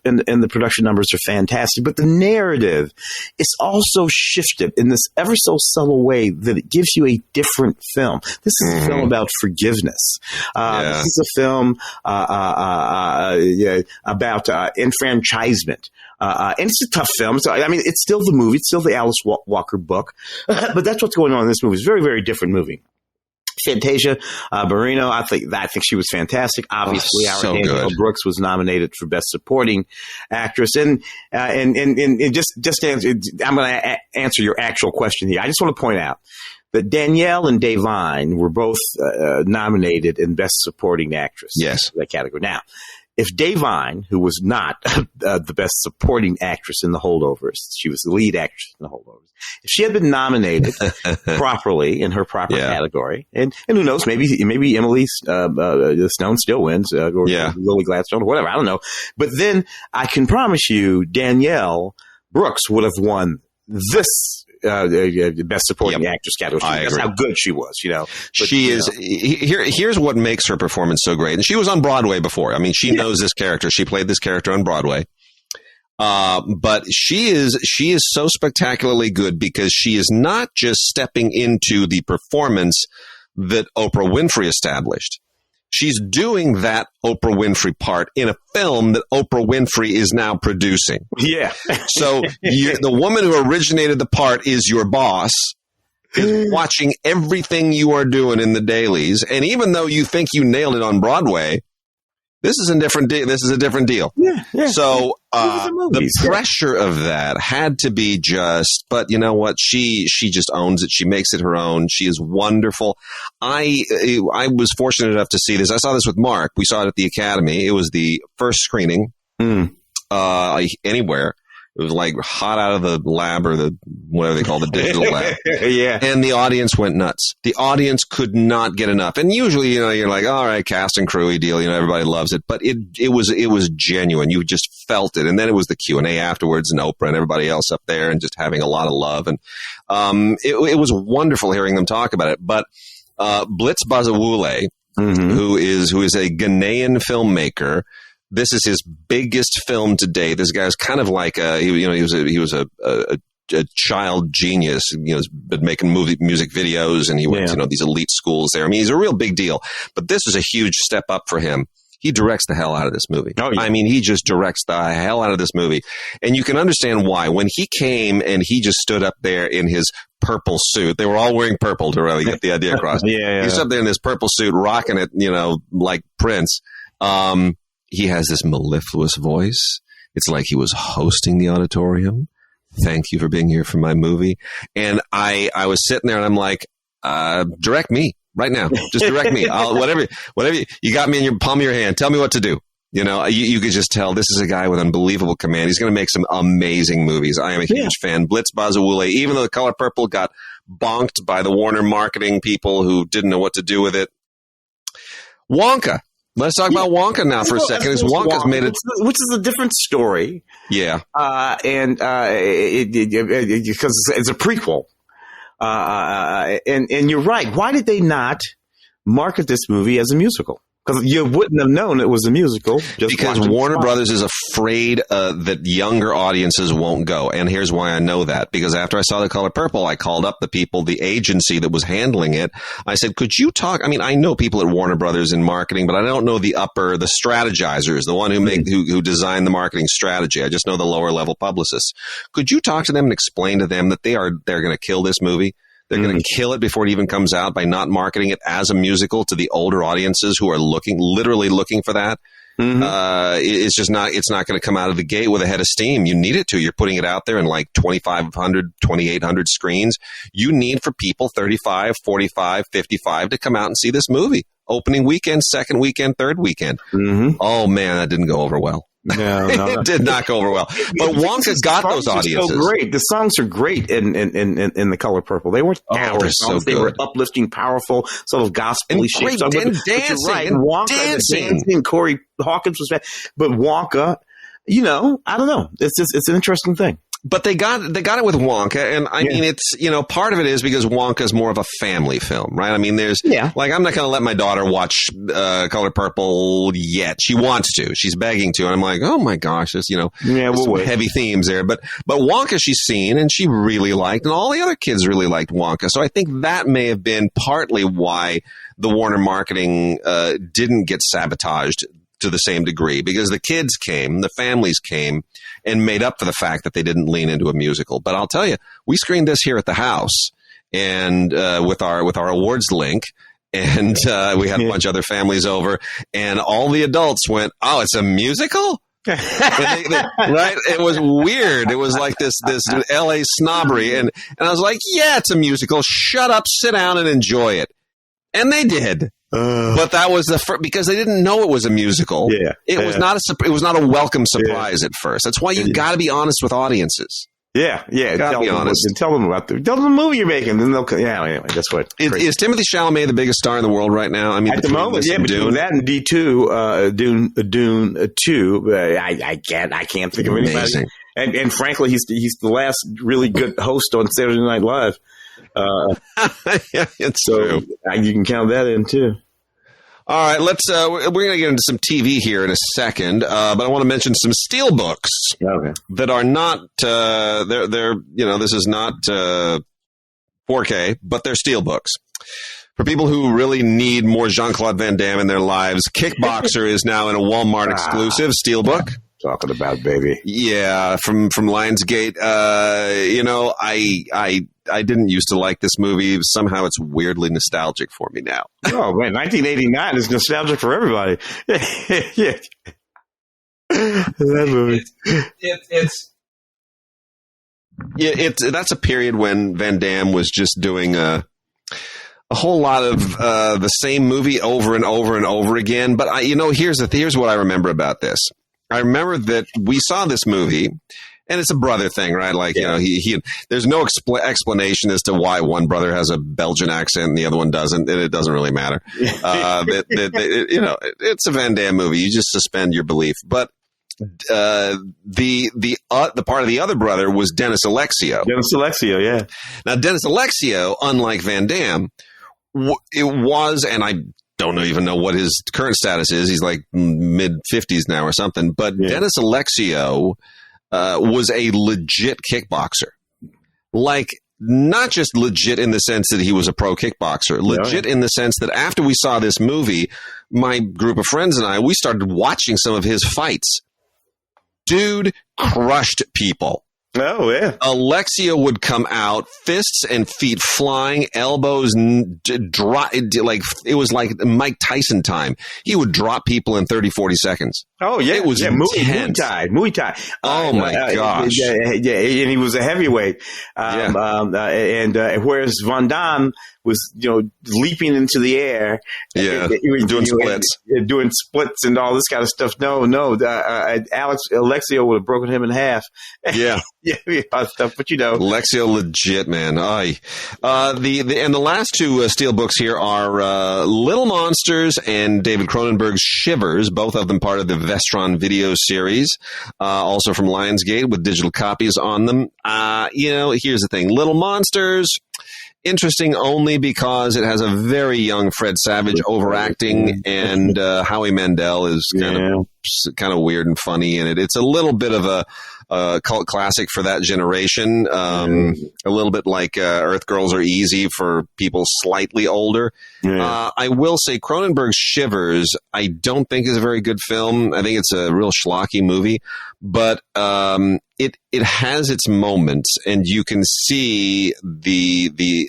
[SPEAKER 2] and the production numbers are fantastic, but the narrative is also shifted in this ever so subtle way that it gives you a different film. This is a film about forgiveness. This is a film about enfranchisement. And it's a tough film. So, I mean, it's still the movie. It's still the Alice Walker book. But that's what's going on in this movie. It's a very, very different movie. Fantasia Barrino, I think she was fantastic. Obviously, Danielle Brooks was nominated for Best Supporting Actress, and just to answer, I'm going to answer your actual question here. I just want to point out that Danielle and Da'Vine were both nominated in Best Supporting Actress.
[SPEAKER 1] Yes,
[SPEAKER 2] that category. Now, if Da'Vine, who was not the Best Supporting Actress in The Holdovers, she was the lead actress in The Holdovers. If she had been nominated properly in her proper category, and who knows, maybe Emily Stone still wins, or Lily Gladstone, or whatever, I don't know. But then I can promise you, Danielle Brooks would have won this Best Supporting Actress category. That's how good she was, But,
[SPEAKER 1] she is. Here's what makes her performance so great. And she was on Broadway before. I mean, she knows this character. She played this character on Broadway. But she is so spectacularly good because she is not just stepping into the performance that Oprah Winfrey established. She's doing that Oprah Winfrey part in a film that Oprah Winfrey is now producing.
[SPEAKER 2] Yeah.
[SPEAKER 1] So the woman who originated the part is your boss, is watching everything you are doing in the dailies. And even though you think you nailed it on Broadway, this is a different deal.
[SPEAKER 2] Yeah.
[SPEAKER 1] So the pressure of that had to be just, but you know what? She just owns it. She makes it her own. She is wonderful. I was fortunate enough to see this. I saw this with Mark. We saw it at the Academy. It was the first screening anywhere. It was like hot out of the lab or the whatever they call the digital lab.
[SPEAKER 2] Yeah.
[SPEAKER 1] And the audience went nuts. The audience could not get enough. And usually, you're like, all right, cast and crewy deal. Everybody loves it. But it was genuine. You just felt it. And then it was the Q&A afterwards and Oprah and everybody else up there and just having a lot of love. And it was wonderful hearing them talk about it. But Blitz Bazawule, who is a Ghanaian filmmaker, this is his biggest film to date. This guy's kind of like he was a child genius. He's been making music videos, and he went to these elite schools there. I mean, he's a real big deal. But this is a huge step up for him. He directs the hell out of this movie. Oh, yeah. I mean, he just directs the hell out of this movie, and you can understand why. When he came and he just stood up there in his purple suit, they were all wearing purple to really get the idea across. He stood up there in this purple suit, rocking it, like Prince. He has this mellifluous voice. It's like he was hosting the auditorium. Thank you for being here for my movie. And I was sitting there and I'm like, direct me right now. Just direct me. Whatever you got me in your palm of your hand. Tell me what to do. You could just tell this is a guy with unbelievable command. He's going to make some amazing movies. I am a huge fan. Blitz Bazawule, even though The Color Purple got bonked by the Warner marketing people who didn't know what to do with it. Wonka. Let's talk about Wonka now for a second. Wonka's made it,
[SPEAKER 2] which is a different story.
[SPEAKER 1] Yeah,
[SPEAKER 2] and because it's a prequel. And you're right. Why did they not market this movie as a musical? Because you wouldn't have known it was a musical.
[SPEAKER 1] Because Warner Brothers is afraid that younger audiences won't go. And here's why I know that. Because after I saw The Color Purple, I called up the agency that was handling it. I said, could you talk? I mean, I know people at Warner Brothers in marketing, but I don't know the strategizers, the one who design the marketing strategy. I just know the lower level publicists. Could you talk to them and explain to them that they're going to kill this movie? They're going to kill it before it even comes out by not marketing it as a musical to the older audiences who are literally looking for that. It's not going to come out of the gate with a head of steam. You need it to. You're putting it out there in like 2,500, 2,800 screens. You need for people 35, 45, 55 to come out and see this movie. Opening weekend, second weekend, third weekend. Oh man, that didn't go over well. No. It did not go over well. But Wonka got those audiences.
[SPEAKER 2] So great. The songs are great in The Color Purple. They were power songs. They were uplifting, powerful, sort of gospel-y shit.
[SPEAKER 1] And dancing.
[SPEAKER 2] Right. And Wonka, dancing. Corey Hawkins was bad. But Wonka, I don't know. It's an interesting thing.
[SPEAKER 1] But they got it with Wonka, and I mean, it's, part of it is because Wonka is more of a family film, right? I mean, there's like, I'm not going to let my daughter watch Color Purple yet. She wants to. She's begging to. And I'm like, oh my gosh, there's, some heavy themes there. But Wonka she's seen and she really liked, and all the other kids really liked Wonka. So I think that may have been partly why the Warner marketing didn't get sabotaged to the same degree, because the kids came, the families came, and made up for the fact that they didn't lean into a musical. But I'll tell you, we screened this here at the house, and with our awards link, And we had a bunch of other families over, and all the adults went, "Oh, it's a musical?" Right? It was weird. It was like this LA snobbery. And I was like, yeah, it's a musical. Shut up, sit down and enjoy it. And they did. But that was the first, because they didn't know it was a musical.
[SPEAKER 2] Yeah.
[SPEAKER 1] It was not a welcome surprise at first. That's why you got to be honest with audiences.
[SPEAKER 2] Yeah.
[SPEAKER 1] Gotta be honest.
[SPEAKER 2] Tell them about tell them the movie you're making. Then they'll, anyway, that's what.
[SPEAKER 1] Is Timothée Chalamet the biggest star in the world right now? I mean,
[SPEAKER 2] at the moment, between that and D2, Dune 2, I can't think of anybody.
[SPEAKER 1] Amazing.
[SPEAKER 2] And frankly, he's the last really good host on Saturday Night Live.
[SPEAKER 1] Yeah, it's true.
[SPEAKER 2] You can count that in too.
[SPEAKER 1] All right, we're going to get into some TV here in a second, but I want to mention some steelbooks that are not, this is not 4K, but they're steelbooks. For people who really need more Jean-Claude Van Damme in their lives, Kickboxer is now in a Walmart exclusive steelbook.
[SPEAKER 2] Talking about, baby.
[SPEAKER 1] Yeah, from Lionsgate. I didn't used to like this movie. Somehow it's weirdly nostalgic for me now.
[SPEAKER 2] Oh, man, 1989 is nostalgic for everybody. Yeah. That movie.
[SPEAKER 1] That's a period when Van Damme was just doing a whole lot of the same movie over and over and over again. But here's what I remember about this. I remember that we saw this movie, and it's a brother thing, right? Like, there's no explanation as to why one brother has a Belgian accent and the other one doesn't, and it doesn't really matter. It's a Van Damme movie. You just suspend your belief. But the part of the other brother was Dennis Alexio.
[SPEAKER 2] Dennis Alexio, yeah.
[SPEAKER 1] Now, Dennis Alexio, unlike Van Damme, it was, and I don't even know what his current status is. He's like mid-50s now or something. But Dennis Alexio was a legit kickboxer. Like, not just legit in the sense that he was a pro kickboxer. Legit in the sense that after we saw this movie, my group of friends and I, we started watching some of his fights. Dude crushed people.
[SPEAKER 2] Oh, yeah.
[SPEAKER 1] Alexio would come out, fists and feet flying, elbows drop, like it was like Mike Tyson time. He would drop people in 30, 40 seconds.
[SPEAKER 2] Oh, yeah.
[SPEAKER 1] It was intense.
[SPEAKER 2] Muay Thai.
[SPEAKER 1] Oh, my gosh.
[SPEAKER 2] Yeah, and he was a heavyweight. Whereas Van Damme was, leaping into the air.
[SPEAKER 1] Yeah, doing splits.
[SPEAKER 2] Doing splits and all this kind of stuff. No. Alexio would have broken him in half.
[SPEAKER 1] Yeah.
[SPEAKER 2] Stuff, but
[SPEAKER 1] Alexio legit, man. The last two steelbooks here are Little Monsters and David Cronenberg's Shivers, both of them part of the Vestron video series, also from Lionsgate with digital copies on them. Here's the thing. Little Monsters, interesting only because it has a very young Fred Savage overacting, and Howie Mandel is kind of weird and funny in it. It's a little bit of a cult classic for that generation. A little bit like Earth Girls Are Easy for people slightly older. I will say Cronenberg's Shivers, I don't think is a very good film. I think it's a real schlocky movie, but it has its moments, and you can see the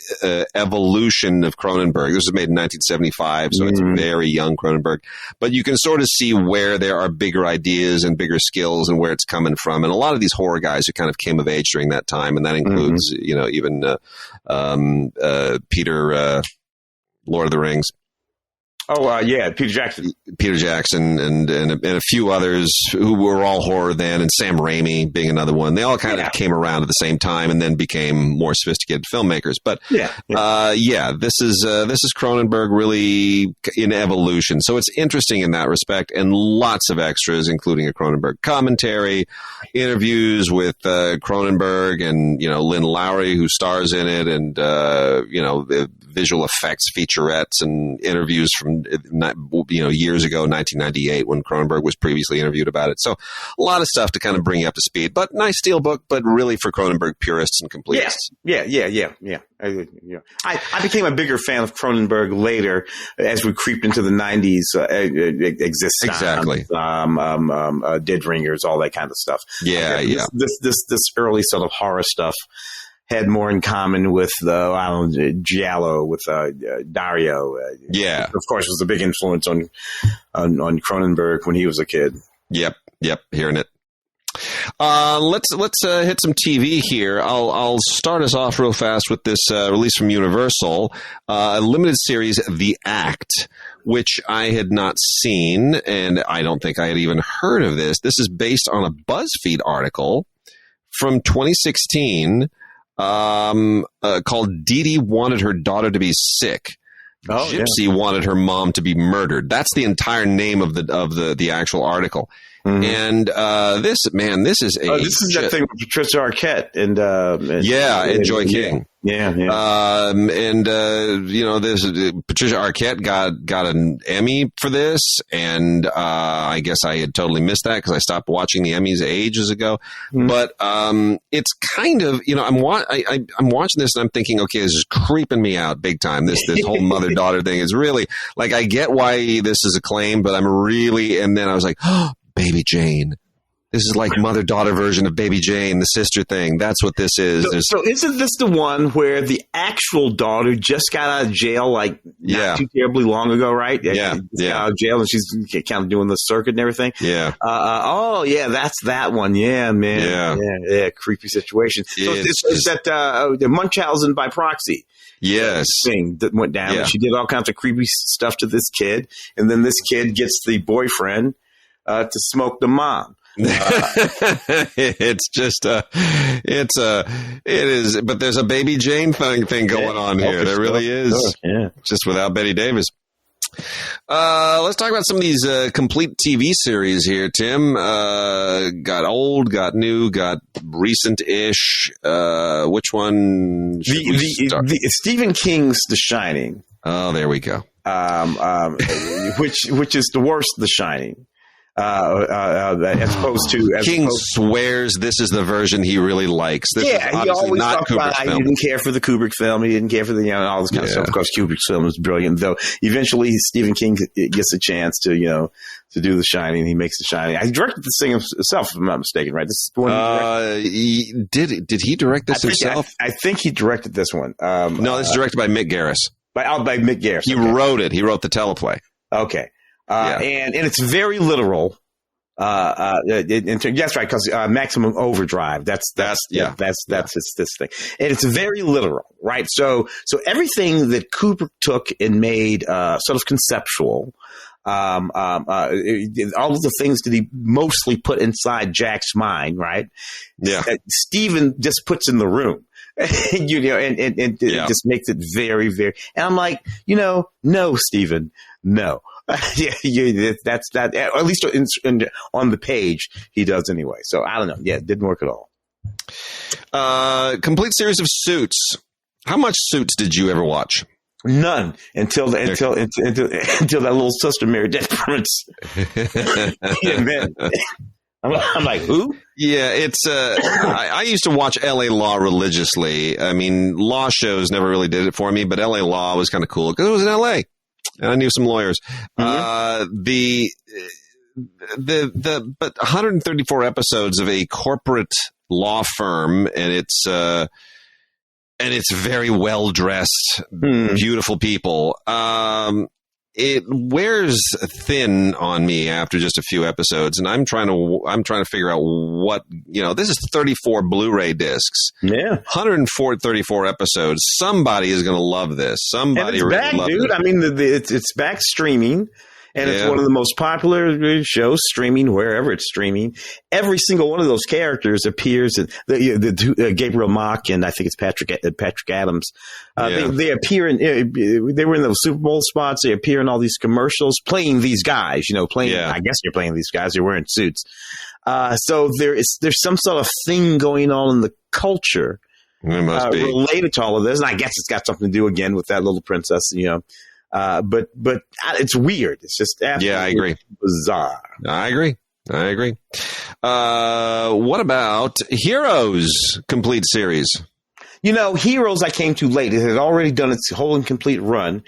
[SPEAKER 1] evolution of Cronenberg. This was made in 1975, so it's very young Cronenberg. But you can sort of see where there are bigger ideas and bigger skills and where it's coming from. And a lot of these horror guys who kind of came of age during that time, and that includes, even Peter, Lord of the Rings.
[SPEAKER 2] Oh, Peter Jackson.
[SPEAKER 1] Peter Jackson and a few others who were all horror then, and Sam Raimi being another one. They all kind of came around at the same time and then became more sophisticated filmmakers. But this is Cronenberg really in evolution. So it's interesting in that respect, and lots of extras, including a Cronenberg commentary, interviews with Cronenberg and Lynn Lowry, who stars in it, and the visual effects featurettes and interviews from years ago, 1998, when Cronenberg was previously interviewed about it. So a lot of stuff to kind of bring you up to speed, but nice steelbook, but really for Cronenberg purists and completists.
[SPEAKER 2] Yeah. I became a bigger fan of Cronenberg later as we creeped into the 90s, Existence.
[SPEAKER 1] Exactly.
[SPEAKER 2] Dead Ringers, all that kind of stuff. This early sort of horror stuff had more in common with Giallo, with Dario. Of course, was a big influence on Cronenberg when he was a kid.
[SPEAKER 1] Yep, hearing it. Let's hit some TV here. I'll start us off real fast with this release from Universal, a limited series, The Act, which I had not seen, and I don't think I had even heard of this. This is based on a BuzzFeed article from 2016 called "Dee Dee Wanted Her Daughter to Be Sick." Gypsy wanted her mom to be murdered. That's the entire name of the actual article. Mm-hmm. And this is
[SPEAKER 2] that thing with Patricia Arquette and
[SPEAKER 1] Joy King.
[SPEAKER 2] This
[SPEAKER 1] Patricia Arquette got an Emmy for this, and I guess I had totally missed that because I stopped watching the Emmys ages ago. Mm-hmm. But it's kind of, I'm watching this and I'm thinking, okay, this is creeping me out big time. This whole mother-daughter thing is really, like, I get why this is acclaimed, but I'm really, and then I was like, oh, Baby Jane. This is like mother-daughter version of Baby Jane, the sister thing. That's what this is.
[SPEAKER 2] So isn't this the one where the actual daughter just got out of jail, like not too terribly long ago, right?
[SPEAKER 1] Got
[SPEAKER 2] out of jail and she's kind of doing the circuit and everything.
[SPEAKER 1] Yeah.
[SPEAKER 2] That's that one. Yeah, man. Yeah. Creepy situation. So it's that the Munchausen by proxy.
[SPEAKER 1] Yes.
[SPEAKER 2] Thing that went down. Yeah. And she did all kinds of creepy stuff to this kid, and then this kid gets the boyfriend to smoke the mom.
[SPEAKER 1] It's just it is, but there's a Baby Jane thing going on here. There really is.
[SPEAKER 2] Yeah.
[SPEAKER 1] Just without Betty Davis. Let's talk about some of these complete TV series here, Tim. Got old, got new, got recent-ish. Which one should we start?
[SPEAKER 2] Stephen King's The Shining.
[SPEAKER 1] Oh, there we go.
[SPEAKER 2] Which is the worst The Shining. As opposed to
[SPEAKER 1] King swears this is the version he really likes. This is
[SPEAKER 2] he always
[SPEAKER 1] not
[SPEAKER 2] talks about he didn't care for the Kubrick film. He didn't care for the all this kind of stuff. Of course, Kubrick's film is brilliant. Though eventually Stephen King gets a chance to to do The Shining. He makes The Shining. He directed this thing himself, if I'm not mistaken. Right? This is the one.
[SPEAKER 1] Did he direct this himself?
[SPEAKER 2] I think he directed this one.
[SPEAKER 1] No, this is directed by Mick Garris.
[SPEAKER 2] By Mick Garris.
[SPEAKER 1] He wrote it. He wrote the teleplay.
[SPEAKER 2] Okay. And it's very literal. That's right, because Maximum Overdrive. That's this thing, and it's very literal, right? So everything that Kubrick took and made sort of conceptual. All of the things that he mostly put inside Jack's mind, right?
[SPEAKER 1] Yeah.
[SPEAKER 2] Stephen just puts in the room. And just makes it very, very. And I'm like, no, Stephen, no. That's that. At least on the page, he does anyway. So I don't know. Yeah, it didn't work at all.
[SPEAKER 1] Complete series of Suits. How much Suits did you ever watch?
[SPEAKER 2] None until that little sister married that prince. I'm like, who?
[SPEAKER 1] Yeah, it's. I used to watch L.A. Law religiously. I mean, law shows never really did it for me, but L.A. Law was kind of cool because it was in L.A. and I knew some lawyers. Mm-hmm. But 134 episodes of a corporate law firm, and it's very well dressed, beautiful people. It wears thin on me after just a few episodes, and I'm trying to figure out what, this is 34 Blu-ray discs.
[SPEAKER 2] Yeah.
[SPEAKER 1] 134 episodes. Somebody is going to love this. Somebody
[SPEAKER 2] really back,
[SPEAKER 1] love
[SPEAKER 2] dude.
[SPEAKER 1] It.
[SPEAKER 2] I mean, it's back streaming. And it's one of the most popular shows streaming wherever it's streaming. Every single one of those characters appears. Gabriel Mock and I think it's Patrick Adams. They appear in. They were in those Super Bowl spots. They appear in all these commercials, playing these guys. I guess you're playing these guys. They're wearing suits. So there's some sort of thing going on in the culture related to all of this, and I guess it's got something to do again with that little princess. But it's weird. It's just absolutely
[SPEAKER 1] I agree.
[SPEAKER 2] Bizarre.
[SPEAKER 1] I agree. What about Heroes complete series?
[SPEAKER 2] Heroes I came to late. It had already done its whole and complete run.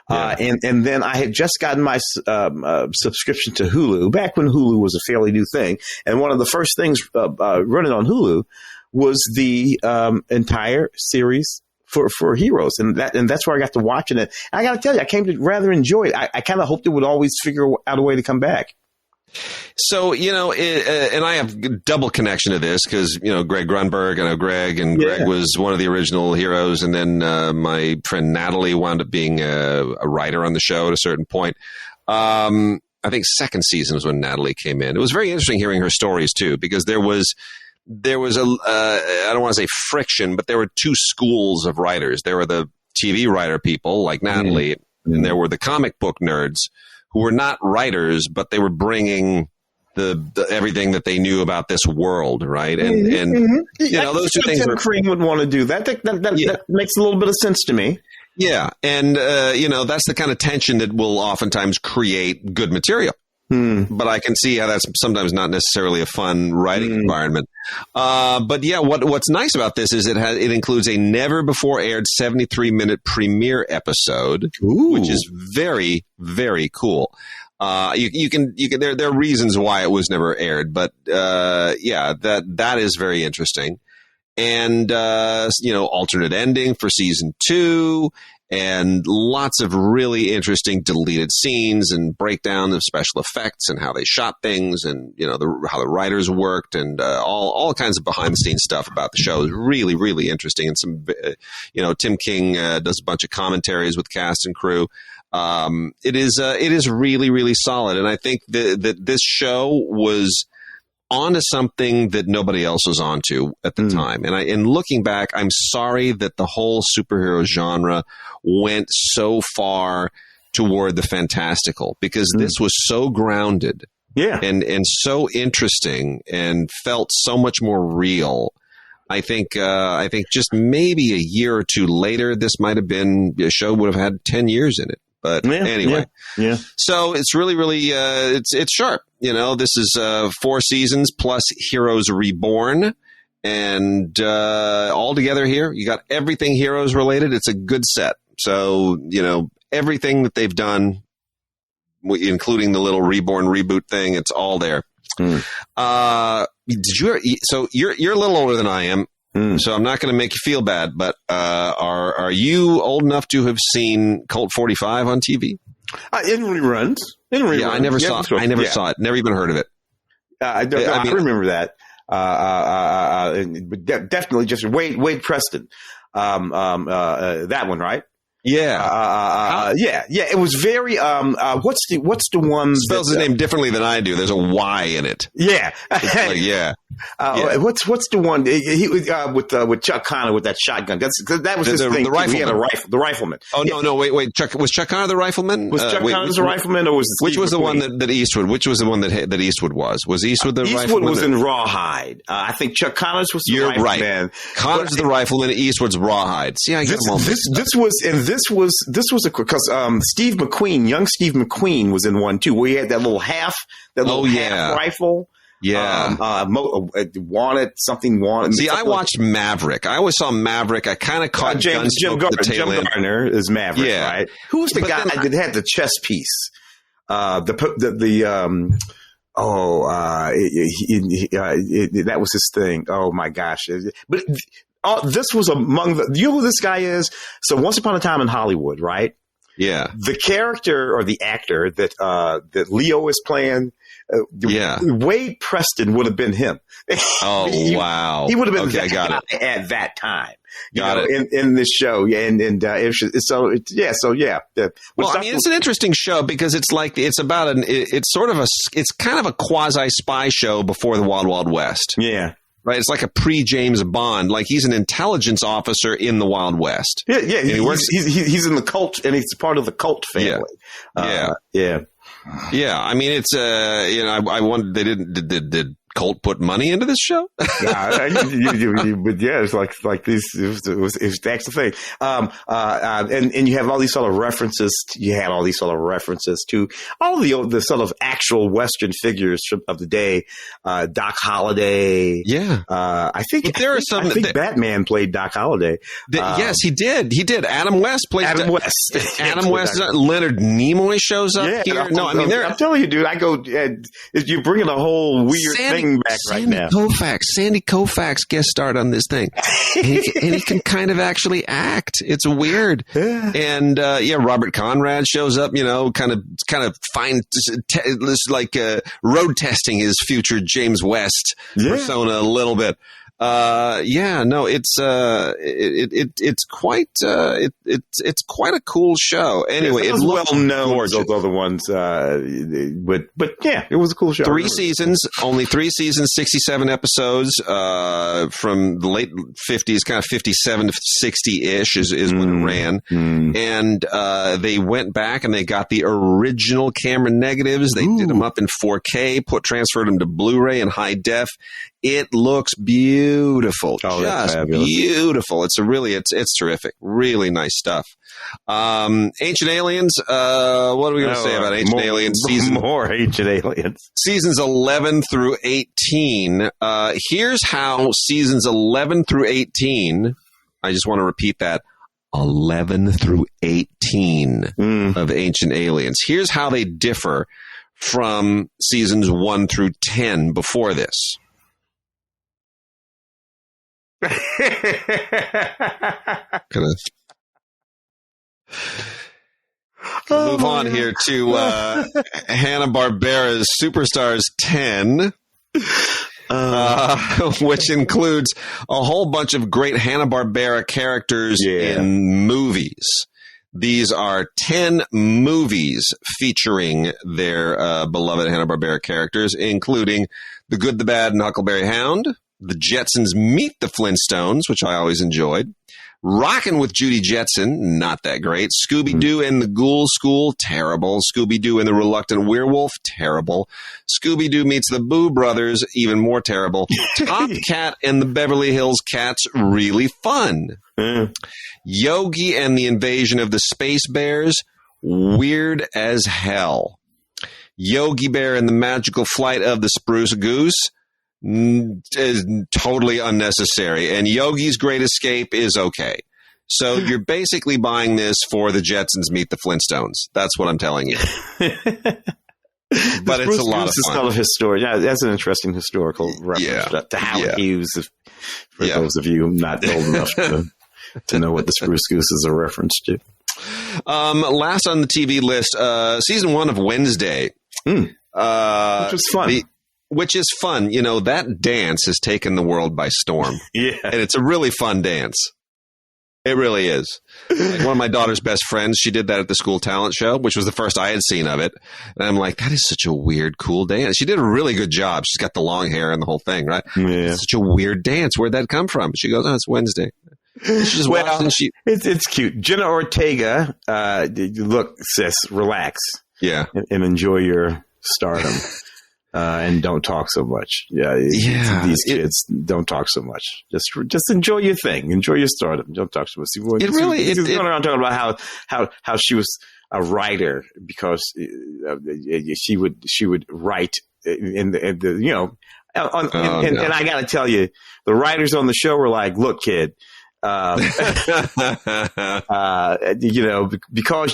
[SPEAKER 2] And then I had just gotten my subscription to Hulu back when Hulu was a fairly new thing. And one of the first things running on Hulu was the entire series for Heroes. And that's where I got to watching it. And I got to tell you, I came to rather enjoy it. I kind of hoped it would always figure out a way to come back.
[SPEAKER 1] So, and I have double connection to this because, Greg Grunberg, I know Greg, and Greg was one of the original heroes. And then my friend Natalie wound up being a writer on the show at a certain point. I think second season was when Natalie came in. It was very interesting hearing her stories, too, because there was I don't want to say friction, but there were two schools of writers. There were the TV writer people like Natalie, and there were the comic book nerds who were not writers, but they were bringing the everything that they knew about this world, right? And those two things.
[SPEAKER 2] Tim Crean would want to do that. That makes a little bit of sense to me.
[SPEAKER 1] Yeah, and that's the kind of tension that will oftentimes create good material. But I can see how that's sometimes not necessarily a fun writing environment. But yeah, what's nice about this is it includes a never before aired 73-minute premiere episode, which is very, very cool. You can there are reasons why it was never aired, but that is very interesting. And alternate ending for season 2. And lots of really interesting deleted scenes and breakdown of special effects and how they shot things and, how the writers worked and all kinds of behind the scenes stuff about the show is really, really interesting. And some, Tim King does a bunch of commentaries with cast and crew. It is really, really solid. And I think that this show was onto something that nobody else was onto at the time. And looking back, I'm sorry that the whole superhero genre went so far toward the fantastical because this was so grounded and so interesting and felt so much more real. I think just maybe a year or two later, this might have been a show would have had 10 years in it. But anyway, so it's really, really, it's sharp. This is 4 seasons plus Heroes Reborn. And all together here, you got everything Heroes related. It's a good set. So, everything that they've done, including the little Reborn reboot thing, it's all there. So you're a little older than I am. So I'm not going to make you feel bad, but are you old enough to have seen Colt 45 on TV?
[SPEAKER 2] In reruns.
[SPEAKER 1] Yeah, I never saw it. Never even heard of it.
[SPEAKER 2] I remember that. Definitely just Wade Preston. That one, right?
[SPEAKER 1] Yeah.
[SPEAKER 2] It was very, what's the one
[SPEAKER 1] spells his name differently than I do. There's a Y in it.
[SPEAKER 2] Yeah. What's the one he with Chuck Connor with that shotgun? That was his thing. The rifleman. He had a rifle. The rifleman.
[SPEAKER 1] Oh no, wait. Was Chuck Connor the rifleman?
[SPEAKER 2] Was Chuck Connor the rifleman, or was it
[SPEAKER 1] which was the one that Eastwood? Which was the one that Eastwood was? Was Eastwood the rifleman?
[SPEAKER 2] Eastwood was in Rawhide. I think Chuck Connors was the rifleman.
[SPEAKER 1] You're right. Connor's the rifleman. Eastwood's Rawhide. See, I get them all.
[SPEAKER 2] This was because Steve McQueen, young Steve McQueen, was in one too, where he had that little half rifle.
[SPEAKER 1] Yeah.
[SPEAKER 2] Wanted.
[SPEAKER 1] See, I watched Maverick. I always saw Maverick. I kind of caught Jim
[SPEAKER 2] Gardner is Maverick, right? Who was the guy that had the chess piece? That was his thing. Oh my gosh! But this was among the. You know who this guy is? So Once Upon a Time in Hollywood, right?
[SPEAKER 1] Yeah.
[SPEAKER 2] The character or the actor that Leo is playing. Wade Preston would have been him.
[SPEAKER 1] Oh, wow.
[SPEAKER 2] He would have been
[SPEAKER 1] that guy
[SPEAKER 2] at that time.
[SPEAKER 1] Got it.
[SPEAKER 2] In this show. Well, I mean, it's
[SPEAKER 1] an interesting show because it's kind of a quasi spy show before the Wild Wild West.
[SPEAKER 2] Yeah.
[SPEAKER 1] Right, it's like a pre-James Bond. Like he's an intelligence officer in the Wild West.
[SPEAKER 2] Yeah. He's in the cult, and he's part of the cult family.
[SPEAKER 1] Yeah. I mean, it's I wonder did Colt put money into this show?
[SPEAKER 2] But yeah, it's like these. That's the thing. And you have all these sort of references. You had all these sort of references to all the sort of actual Western figures of the day. Doc Holliday.
[SPEAKER 1] Yeah.
[SPEAKER 2] I think Batman played Doc Holliday.
[SPEAKER 1] Yes, he did. Adam West played
[SPEAKER 2] Adam West.
[SPEAKER 1] Adam West. Leonard Nimoy shows up here. No, I mean,
[SPEAKER 2] I'm telling you, dude. I go. You're bringing a whole weird thing back right now.
[SPEAKER 1] Sandy Koufax guest starred on this thing, and he can kind of actually act. It's weird.
[SPEAKER 2] Yeah.
[SPEAKER 1] And Robert Conrad shows up. Kind of road testing his future James West persona a little bit. It's quite a cool show. Anyway,
[SPEAKER 2] it's well known as those other ones, but yeah, it was a cool show.
[SPEAKER 1] 3 seasons, only 3 seasons, 67 episodes, from the late 50s, kind of 57 to 60-ish is when it ran. And they went back and they got the original camera negatives. They did them up in 4K, transferred them to Blu-ray and high def. It looks beautiful. Just beautiful. It's terrific. Really nice stuff. Ancient Aliens. What are we going to say about Ancient Aliens?
[SPEAKER 2] More Ancient Aliens.
[SPEAKER 1] Seasons 11 through 18. Here's how seasons 11 through 18, I just want to repeat that, 11 through 18 of Ancient Aliens. Here's how they differ from seasons 1 through 10 before this. Move on here to Hanna-Barbera's Superstars 10, which includes a whole bunch of great Hanna-Barbera characters in movies. These are 10 movies featuring their beloved Hanna-Barbera characters, including The Good, the Bad, and Huckleberry Hound, The Jetsons Meet the Flintstones, which I always enjoyed. Rockin' with Judy Jetson, not that great. Scooby-Doo and the Ghoul School, terrible. Scooby-Doo and the Reluctant Werewolf, terrible. Scooby-Doo meets the Boo Brothers, even more terrible. Top Cat and the Beverly Hills Cats, really fun. Yogi and the Invasion of the Space Bears, weird as hell. Yogi Bear and the Magical Flight of the Spruce Goose, is totally unnecessary, and Yogi's Great Escape is okay. So you're basically buying this for the Jetsons Meet the Flintstones. That's what I'm telling you. But it's a lot of fun.
[SPEAKER 2] Yeah, that's an interesting historical reference to Howard Hughes. For those of you not old enough to know what the Spruce Goose is a reference to.
[SPEAKER 1] Last on the TV list, season 1 of Wednesday,
[SPEAKER 2] which was fun.
[SPEAKER 1] Which is fun. That dance has taken the world by storm.
[SPEAKER 2] Yeah.
[SPEAKER 1] And it's a really fun dance. It really is. Like one of my daughter's best friends, she did that at the school talent show, which was the first I had seen of it. And I'm like, that is such a weird, cool dance. She did a really good job. She's got the long hair and the whole thing, right?
[SPEAKER 2] Yeah.
[SPEAKER 1] It's such a weird dance. Where'd that come from? She goes, it's Wednesday. She just watched and
[SPEAKER 2] it's cute. Jenna Ortega, look, sis, relax.
[SPEAKER 1] Yeah.
[SPEAKER 2] And enjoy your stardom. And don't talk so much. These kids don't talk so much. Just enjoy your thing. Enjoy your stardom. Don't talk so much. She's going around talking about how she was a writer because she would write and I got to tell you, the writers on the show were like, "Look, kid." Because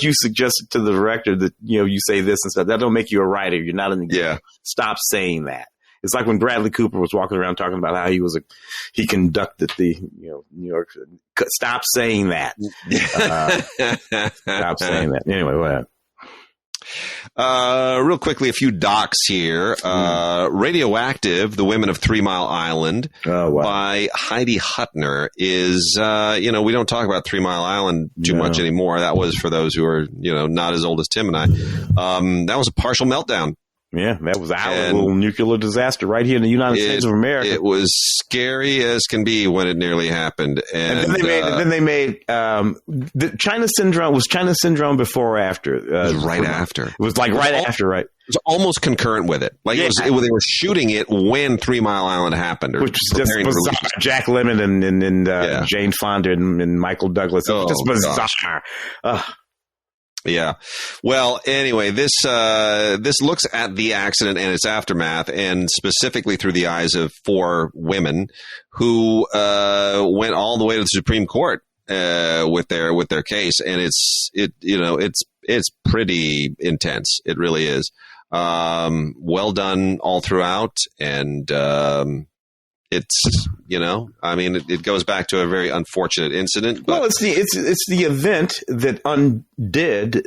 [SPEAKER 2] you suggested to the director that, you say this and stuff, that don't make you a writer. You're not in the game. Stop saying that. It's like when Bradley Cooper was walking around talking about how he conducted the, New York. Stop saying that. Stop saying that. Anyway, what?
[SPEAKER 1] Real quickly, a few docs here. Radioactive, The Women of 3 Mile Island by Heidi Huttner is, we don't talk about 3 Mile Island too much anymore. That was for those who are, not as old as Tim and I. That was a partial meltdown.
[SPEAKER 2] Yeah, that was our little nuclear disaster right here in the United States of America.
[SPEAKER 1] It was scary as can be when it nearly happened. And
[SPEAKER 2] then they made the China Syndrome. Was China Syndrome before or after?
[SPEAKER 1] It was right after.
[SPEAKER 2] It was like right after, right? It
[SPEAKER 1] was almost concurrent with it. Like they were shooting it when 3 Mile Island happened.
[SPEAKER 2] Which was just bizarre. Jack Lemmon and Jane Fonda and Michael Douglas. Just bizarre.
[SPEAKER 1] Yeah. Well, anyway, this looks at the accident and its aftermath, and specifically through the eyes of 4 women who went all the way to the Supreme Court with their case, and it's pretty intense. It really is. Well done all throughout, and it's it goes back to a very unfortunate incident. But,
[SPEAKER 2] well, it's the event that undid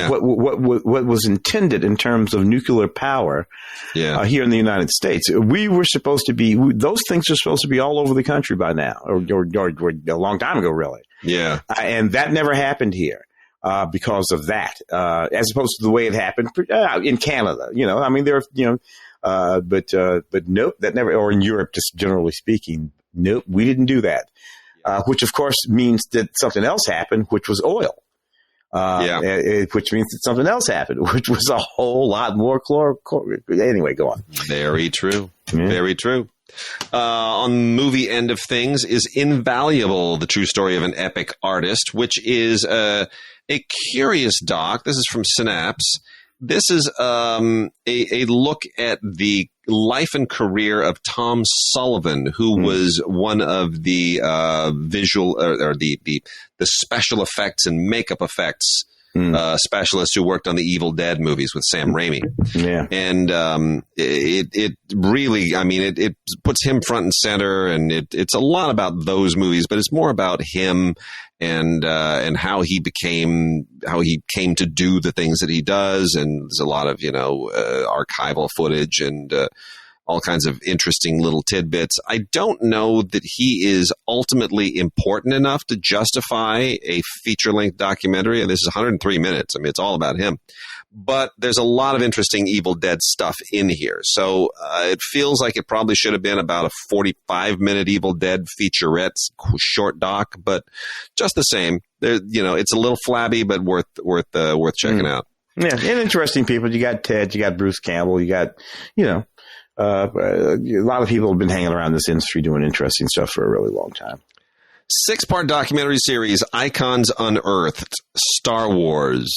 [SPEAKER 2] what was intended in terms of nuclear power here in the United States. We were supposed to be those things are supposed to be all over the country by now, or a long time ago, really.
[SPEAKER 1] Yeah, and
[SPEAKER 2] that never happened here. Because of that, as opposed to the way it happened in Canada, but nope, that never, or in Europe, just generally speaking, nope, we didn't do that. Which of course means that something else happened, which was oil. Which means that something else happened, which was a whole lot more anyway, go on.
[SPEAKER 1] Very true. Yeah. Very true. On the movie end of things is Invaluable, the true story of an epic artist, which is a curious doc. This is from Synapse. This is a look at the life and career of Tom Sullivan, who was one of the visual or the special effects and makeup effects specialists who worked on the Evil Dead movies with Sam Raimi.
[SPEAKER 2] Yeah.
[SPEAKER 1] And it really, it puts him front and center, and it's a lot about those movies, but it's more about him and how he came to do the things that he does. And there's a lot of, archival footage and all kinds of interesting little tidbits. I don't know that he is ultimately important enough to justify a feature-length documentary. And this is 103 minutes. It's all about him. But there's a lot of interesting Evil Dead stuff in here. So it feels like it probably should have been about a 45-minute Evil Dead featurette short doc. But just the same, it's a little flabby, but worth checking out.
[SPEAKER 2] Yeah, and interesting people. You got Ted, you got Bruce Campbell, you got, a lot of people have been hanging around this industry doing interesting stuff for a really long time.
[SPEAKER 1] 6-part documentary series, Icons Unearthed, Star Wars.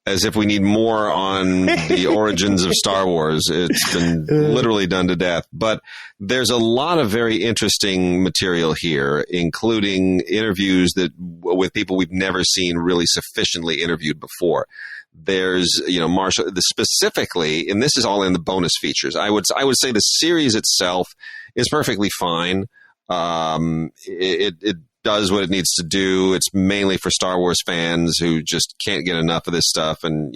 [SPEAKER 1] As if we need more on the origins of Star Wars. It's been literally done to death. But there's a lot of very interesting material here, including interviews with people we've never seen really sufficiently interviewed before. There's, Marshall specifically, and this is all in the bonus features. I would say the series itself is perfectly fine. It does what it needs to do. It's mainly for Star Wars fans who just can't get enough of this stuff. And,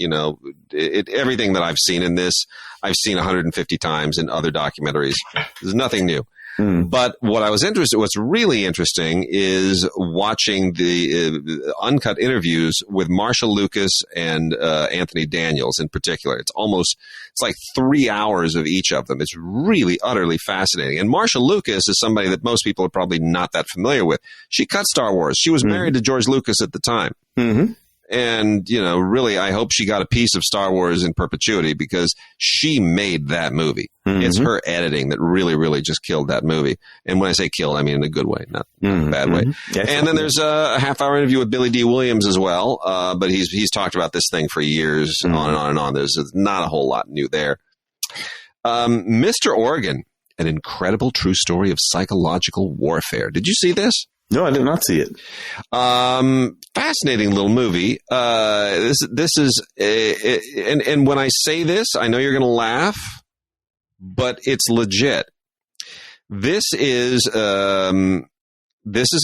[SPEAKER 1] everything that I've seen in this, I've seen 150 times in other documentaries. There's nothing new. But what's really interesting is watching the uncut interviews with Marsha Lucas and Anthony Daniels in particular. It's like 3 hours of each of them. It's really utterly fascinating. And Marsha Lucas is somebody that most people are probably not that familiar with. She cut Star Wars. She was married to George Lucas at the time. Mm-hmm. And, really, I hope she got a piece of Star Wars in perpetuity because she made that movie. Mm-hmm. It's her editing that really, really just killed that movie. And when I say killed, I mean in a good way, not a bad way. Yes. And then there's a half-hour interview with Billy D. Williams as well. But he's talked about this thing for years, on and on and on. There's not a whole lot new there. Mr. Oregon, an incredible true story of psychological warfare. Did you see this?
[SPEAKER 2] No, I did not see it.
[SPEAKER 1] Fascinating little movie. This is, and when I say this, I know you're going to laugh, but it's legit. This is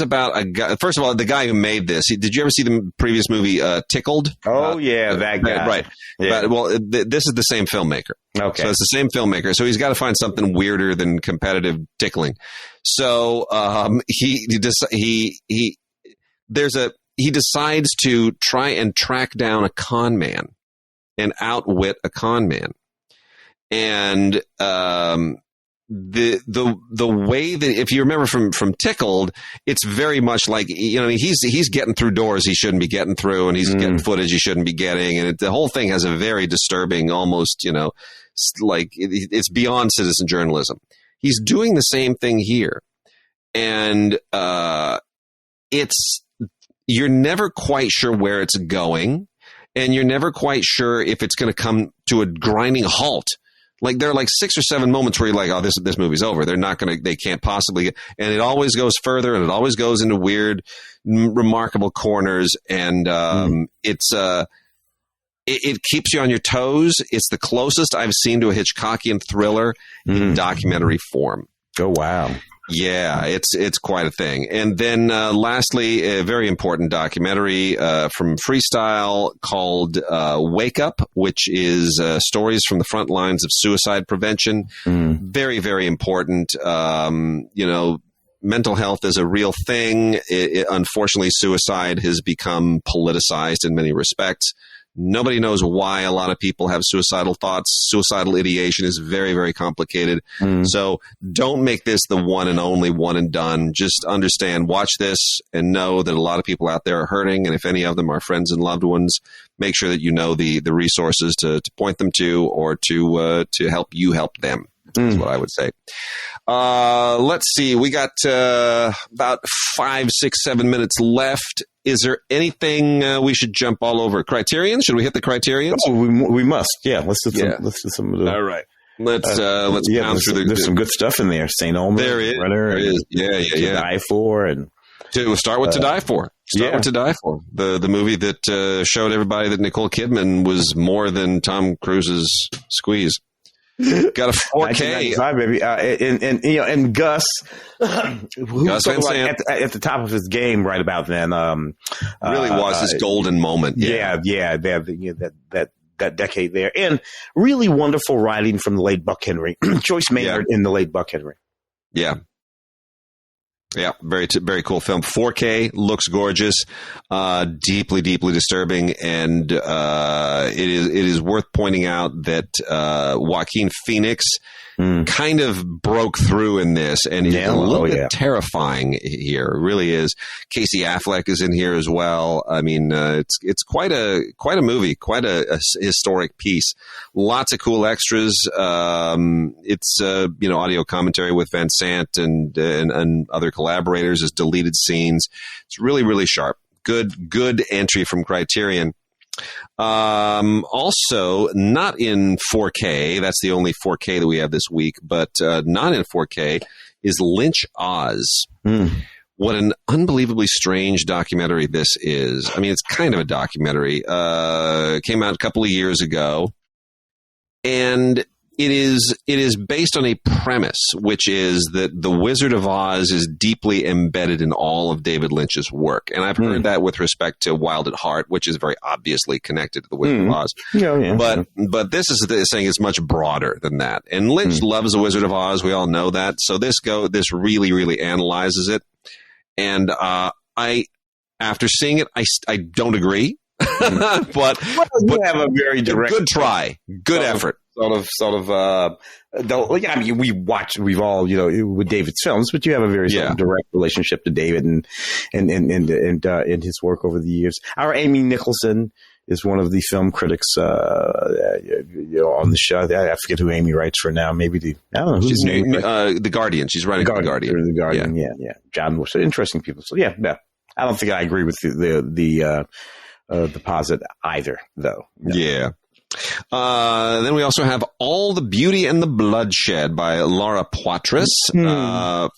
[SPEAKER 1] about a guy. First of all, the guy who made this. Did you ever see the previous movie, Tickled?
[SPEAKER 2] Oh, that guy.
[SPEAKER 1] Right. Yeah. But, this is the same filmmaker.
[SPEAKER 2] Okay.
[SPEAKER 1] So it's the same filmmaker. So he's got to find something weirder than competitive tickling. So he decides to try and track down a con man. and outwit a con man. And the way that, if you remember from Tickled, it's very much like, he's getting through doors he shouldn't be getting through, and he's getting footage he shouldn't be getting, and the whole thing has a very disturbing, almost, like it's beyond citizen journalism. He's doing the same thing here, and you're never quite sure where it's going, and you're never quite sure if it's going to come to a grinding halt. Like, there are like 6 or 7 moments where you're like, oh, this movie's over. They can't possibly get, and it always goes further, and it always goes into weird, remarkable corners. And, it keeps you on your toes. It's the closest I've seen to a Hitchcockian thriller in documentary form.
[SPEAKER 2] Oh, wow.
[SPEAKER 1] Yeah, it's quite a thing. And then lastly, a very important documentary from Freestyle called Wake Up, which is stories from the front lines of suicide prevention. Very, very important. Mental health is a real thing. Unfortunately, suicide has become politicized in many respects. Nobody knows why a lot of people have suicidal thoughts. Suicidal ideation is very, very complicated. So don't make this the one and only one and done. Just understand, watch this, and know that a lot of people out there are hurting. And if any of them are friends and loved ones, make sure that you know the resources to point them to, or to help you help them. That's what I would say. Let's see. We got about 5, 6, 7 minutes left. Is there anything we should jump all over? Criterion? Should we hit the Criterions?
[SPEAKER 2] Oh, we must. Yeah. Let's do some of the.
[SPEAKER 1] All right. Let's pound through
[SPEAKER 2] there's some good stuff in there. St. Omer.
[SPEAKER 1] There is. Yeah.
[SPEAKER 2] To Die For, and
[SPEAKER 1] to start with To Die For. With To Die For. The movie that showed everybody that Nicole Kidman was more than Tom Cruise's squeeze. Got a 4K,
[SPEAKER 2] baby, and Gus
[SPEAKER 1] Van Sant
[SPEAKER 2] at the top of his game right about then.
[SPEAKER 1] Really was his golden moment.
[SPEAKER 2] Yeah, that decade there, and really wonderful writing from the late Buck Henry, Joyce Maynard in the late Buck Henry. Yeah.
[SPEAKER 1] Yeah, very cool film. 4K, looks gorgeous, deeply disturbing, and it is worth pointing out that Joaquin Phoenix kind of broke through in this, and is a little bit terrifying here. It really is. Casey Affleck is in here as well. I mean, it's quite a movie, quite a historic piece. Lots of cool extras. It's audio commentary with Van Sant and other collaborators, as deleted scenes. It's really sharp. Good entry from Criterion. Also not in 4K. That's the only 4K that we have this week, but not in 4K is Lynch Oz. What an unbelievably strange documentary this is. I mean, it's kind of a documentary. Came out a couple of years ago, and it is based on a premise, which is that The Wizard of Oz is deeply embedded in all of David Lynch's work. And I've heard that with respect to Wild at Heart, which is very obviously connected to The Wizard of Oz. But this is saying it's much broader than that. And Lynch loves The Wizard of Oz. We all know that. So this really analyzes it. And after seeing it, I don't agree. but
[SPEAKER 2] you have a very direct,
[SPEAKER 1] good try, good effort.
[SPEAKER 2] We've all, with David's films, but you have a very direct relationship to David and his work over the years. Our Amy Nicholson is one of the film critics, on the show. I forget who Amy writes for now. Maybe she's
[SPEAKER 1] The Guardian. She's writing The Guardian.
[SPEAKER 2] The Guardian. Yeah. John Bush. Interesting people. So I don't think I agree with the posit either, though. No.
[SPEAKER 1] Yeah. Then we also have All the Beauty and the Bloodshed by Laura Poitras,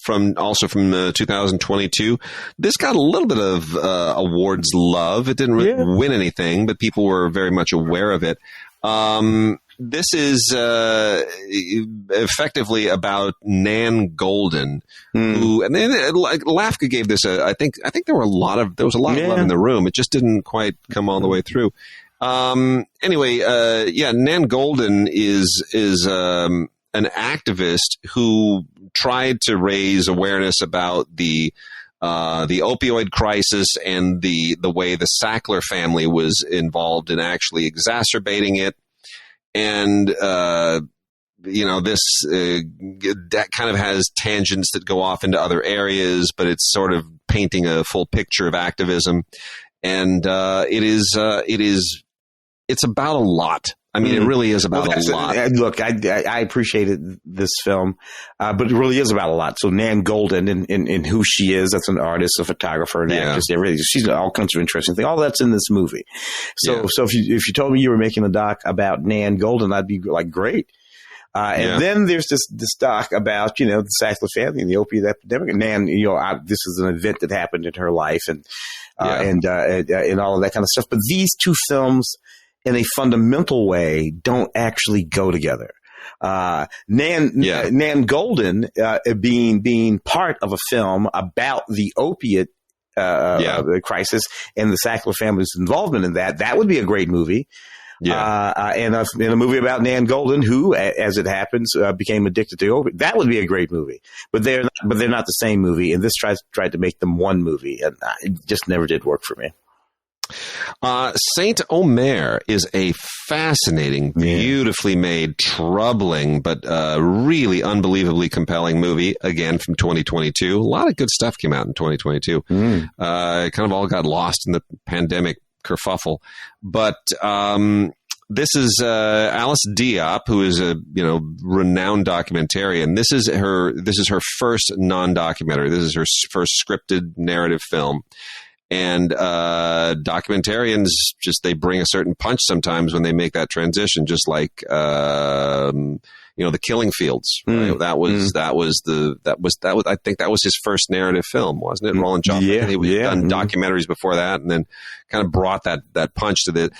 [SPEAKER 1] from 2022. This got a little bit of awards love. It didn't really win anything, but people were very much aware of it. This is effectively about Nan Goldin, who, and then Lafka gave this I think there was a lot of love in the room. It just didn't quite come all the way through. Anyway, Nan Goldin is an activist who tried to raise awareness about the the opioid crisis and the way the Sackler family was involved in actually exacerbating it. And, this that kind of has tangents that go off into other areas, but it's sort of painting a full picture of activism. And it's about a lot. I mean, it really is about a lot.
[SPEAKER 2] Look, I appreciated this film, but it really is about a lot. So Nan Goldin and who she is, that's an artist, a photographer, an actress, everything. She's all kinds of interesting things. All that's in this movie. So if you told me you were making a doc about Nan Goldin, I'd be like, great. And then there's this doc about, the Sackler family and the opiate epidemic. And Nan, this is an event that happened in her life and all of that kind of stuff. But these two films, in a fundamental way, don't actually go together. Nan Goldin, being part of a film about the opiate crisis and the Sackler family's involvement in that would be a great movie. And a movie about Nan Goldin, who, as it happens, became addicted to opiate. That would be a great movie. But they're not the same movie. And this tried to make them one movie, and it just never did work for me.
[SPEAKER 1] Saint Omer is a fascinating, beautifully made, troubling, but really unbelievably compelling movie, again, from 2022. A lot of good stuff came out in 2022. It kind of all got lost in the pandemic kerfuffle. But this is Alice Diop, who is a renowned documentarian. This is her first non-documentary. This is her first scripted narrative film. And documentarians they bring a certain punch sometimes when they make that transition, just like The Killing Fields. Right? I think that was his first narrative film, wasn't it? Roland Joffman. He had done documentaries before that, and then kind of brought that punch to this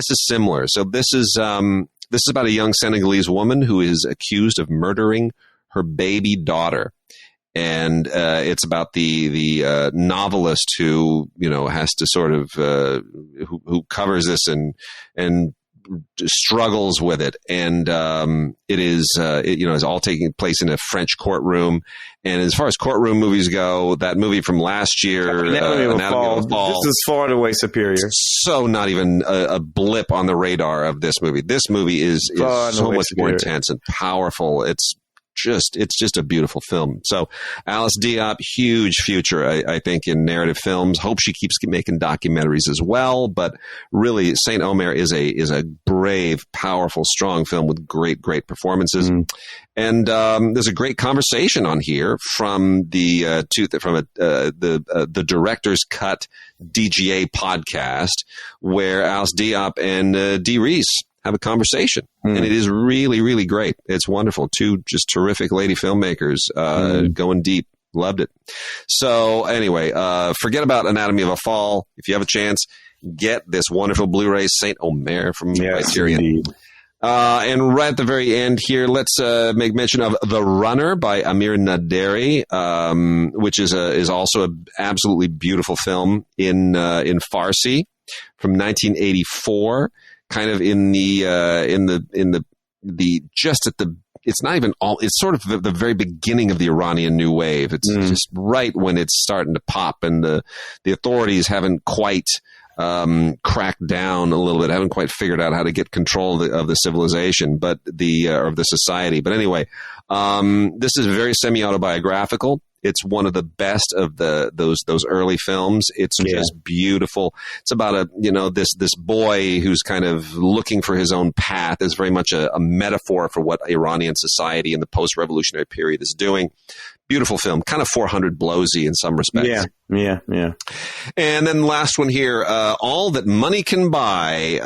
[SPEAKER 1] is similar. So this is about a young Senegalese woman who is accused of murdering her baby daughter. And it's about the novelist who has to sort of who covers this and struggles with it, and it is is all taking place in a French courtroom. And as far as courtroom movies go, that movie from last year, Anatomy of a Fall,
[SPEAKER 2] this is far and away superior.
[SPEAKER 1] So not even a blip on the radar of this movie. This movie is so much more intense and powerful. It's just a beautiful film. So Alice Diop, huge future, I think, in narrative films. Hope she keeps making documentaries as well. But really, Saint Omer is a brave, powerful, strong film with great performances. And there's a great conversation on here from the director's cut DGA podcast, where Alice Diop and Dee Reese have a conversation, and it is really, really great. It's wonderful. Two just terrific lady filmmakers going deep. Loved it. So anyway, forget about Anatomy of a Fall. If you have a chance, get this wonderful Blu-ray, Saint Omer from Criterion. And right at the very end here, let's make mention of The Runner by Amir Naderi, which is also an absolutely beautiful film in Farsi from 1984. Kind of it's not even all, it's sort of the very beginning of the Iranian New Wave. It's just right when it's starting to pop, and the authorities haven't quite cracked down a little bit, haven't quite figured out how to get control of the civilization, but of the society. But anyway, this is very semi-autobiographical. It's one of the best of those early films. It's just beautiful. It's about this boy who's kind of looking for his own path. It's very much a metaphor for what Iranian society in the post-revolutionary period is doing. Beautiful film, kind of 400 Blowsy in some respects.
[SPEAKER 2] Yeah.
[SPEAKER 1] And then the last one here, All That Money Can Buy,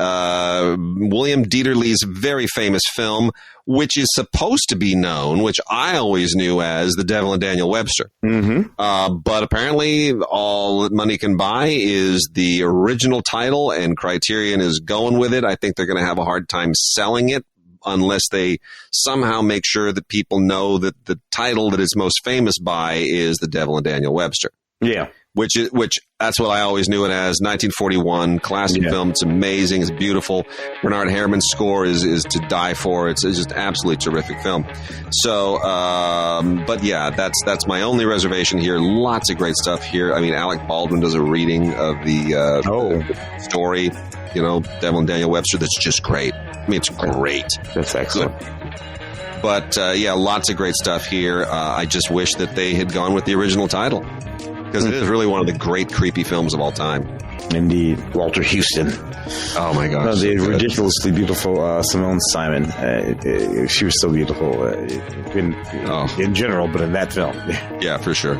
[SPEAKER 1] William Dieterle's very famous film, which is supposed to be known, which I always knew as The Devil and Daniel Webster. But apparently All That Money Can Buy is the original title, and Criterion is going with it. I think they're going to have a hard time selling it unless they somehow make sure that people know that the title that it's most famous by is The Devil and Daniel Webster.
[SPEAKER 2] Yeah.
[SPEAKER 1] Which that's what I always knew it as. 1941, classic film. It's amazing. It's beautiful. Bernard Herrmann's score is to die for. It's just absolutely terrific film. So, but yeah, that's my only reservation here. Lots of great stuff here. I mean, Alec Baldwin does a reading of the story, Devil and Daniel Webster. That's just great. I mean, it's great.
[SPEAKER 2] That's excellent.
[SPEAKER 1] Good. But, lots of great stuff here. I just wish that they had gone with the original title. Because it is really one of the great creepy films of all time.
[SPEAKER 2] Indeed. Walter Houston.
[SPEAKER 1] Oh, my gosh.
[SPEAKER 2] The ridiculously beautiful Simone Simon. She was so beautiful in general, but in that film.
[SPEAKER 1] Yeah, for sure.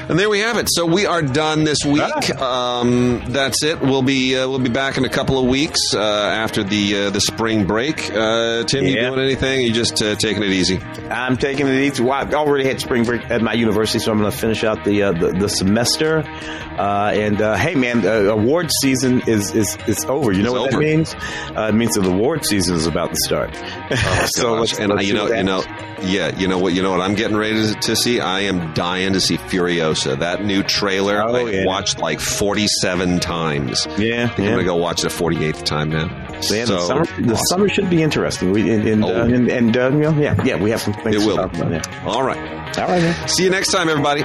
[SPEAKER 1] And there we have it. So we are done this week. That's it. We'll be back in a couple of weeks after the spring break. Tim, you doing anything? Or you just taking it easy?
[SPEAKER 2] I'm taking it easy. Well, I already had spring break at my university, so I'm going to finish out the semester. Hey, man, award season is over. You know what that means? It means that the award season is about to start.
[SPEAKER 1] Oh, so let's you know what I'm getting ready to see. I am dying to see Furiosa. That new trailer I watched like 47 times.
[SPEAKER 2] Yeah,
[SPEAKER 1] I'm going to go watch it a 48th time now.
[SPEAKER 2] Man, the summer should be interesting. We have some things to talk about. Yeah.
[SPEAKER 1] All right, man. See you next time, everybody.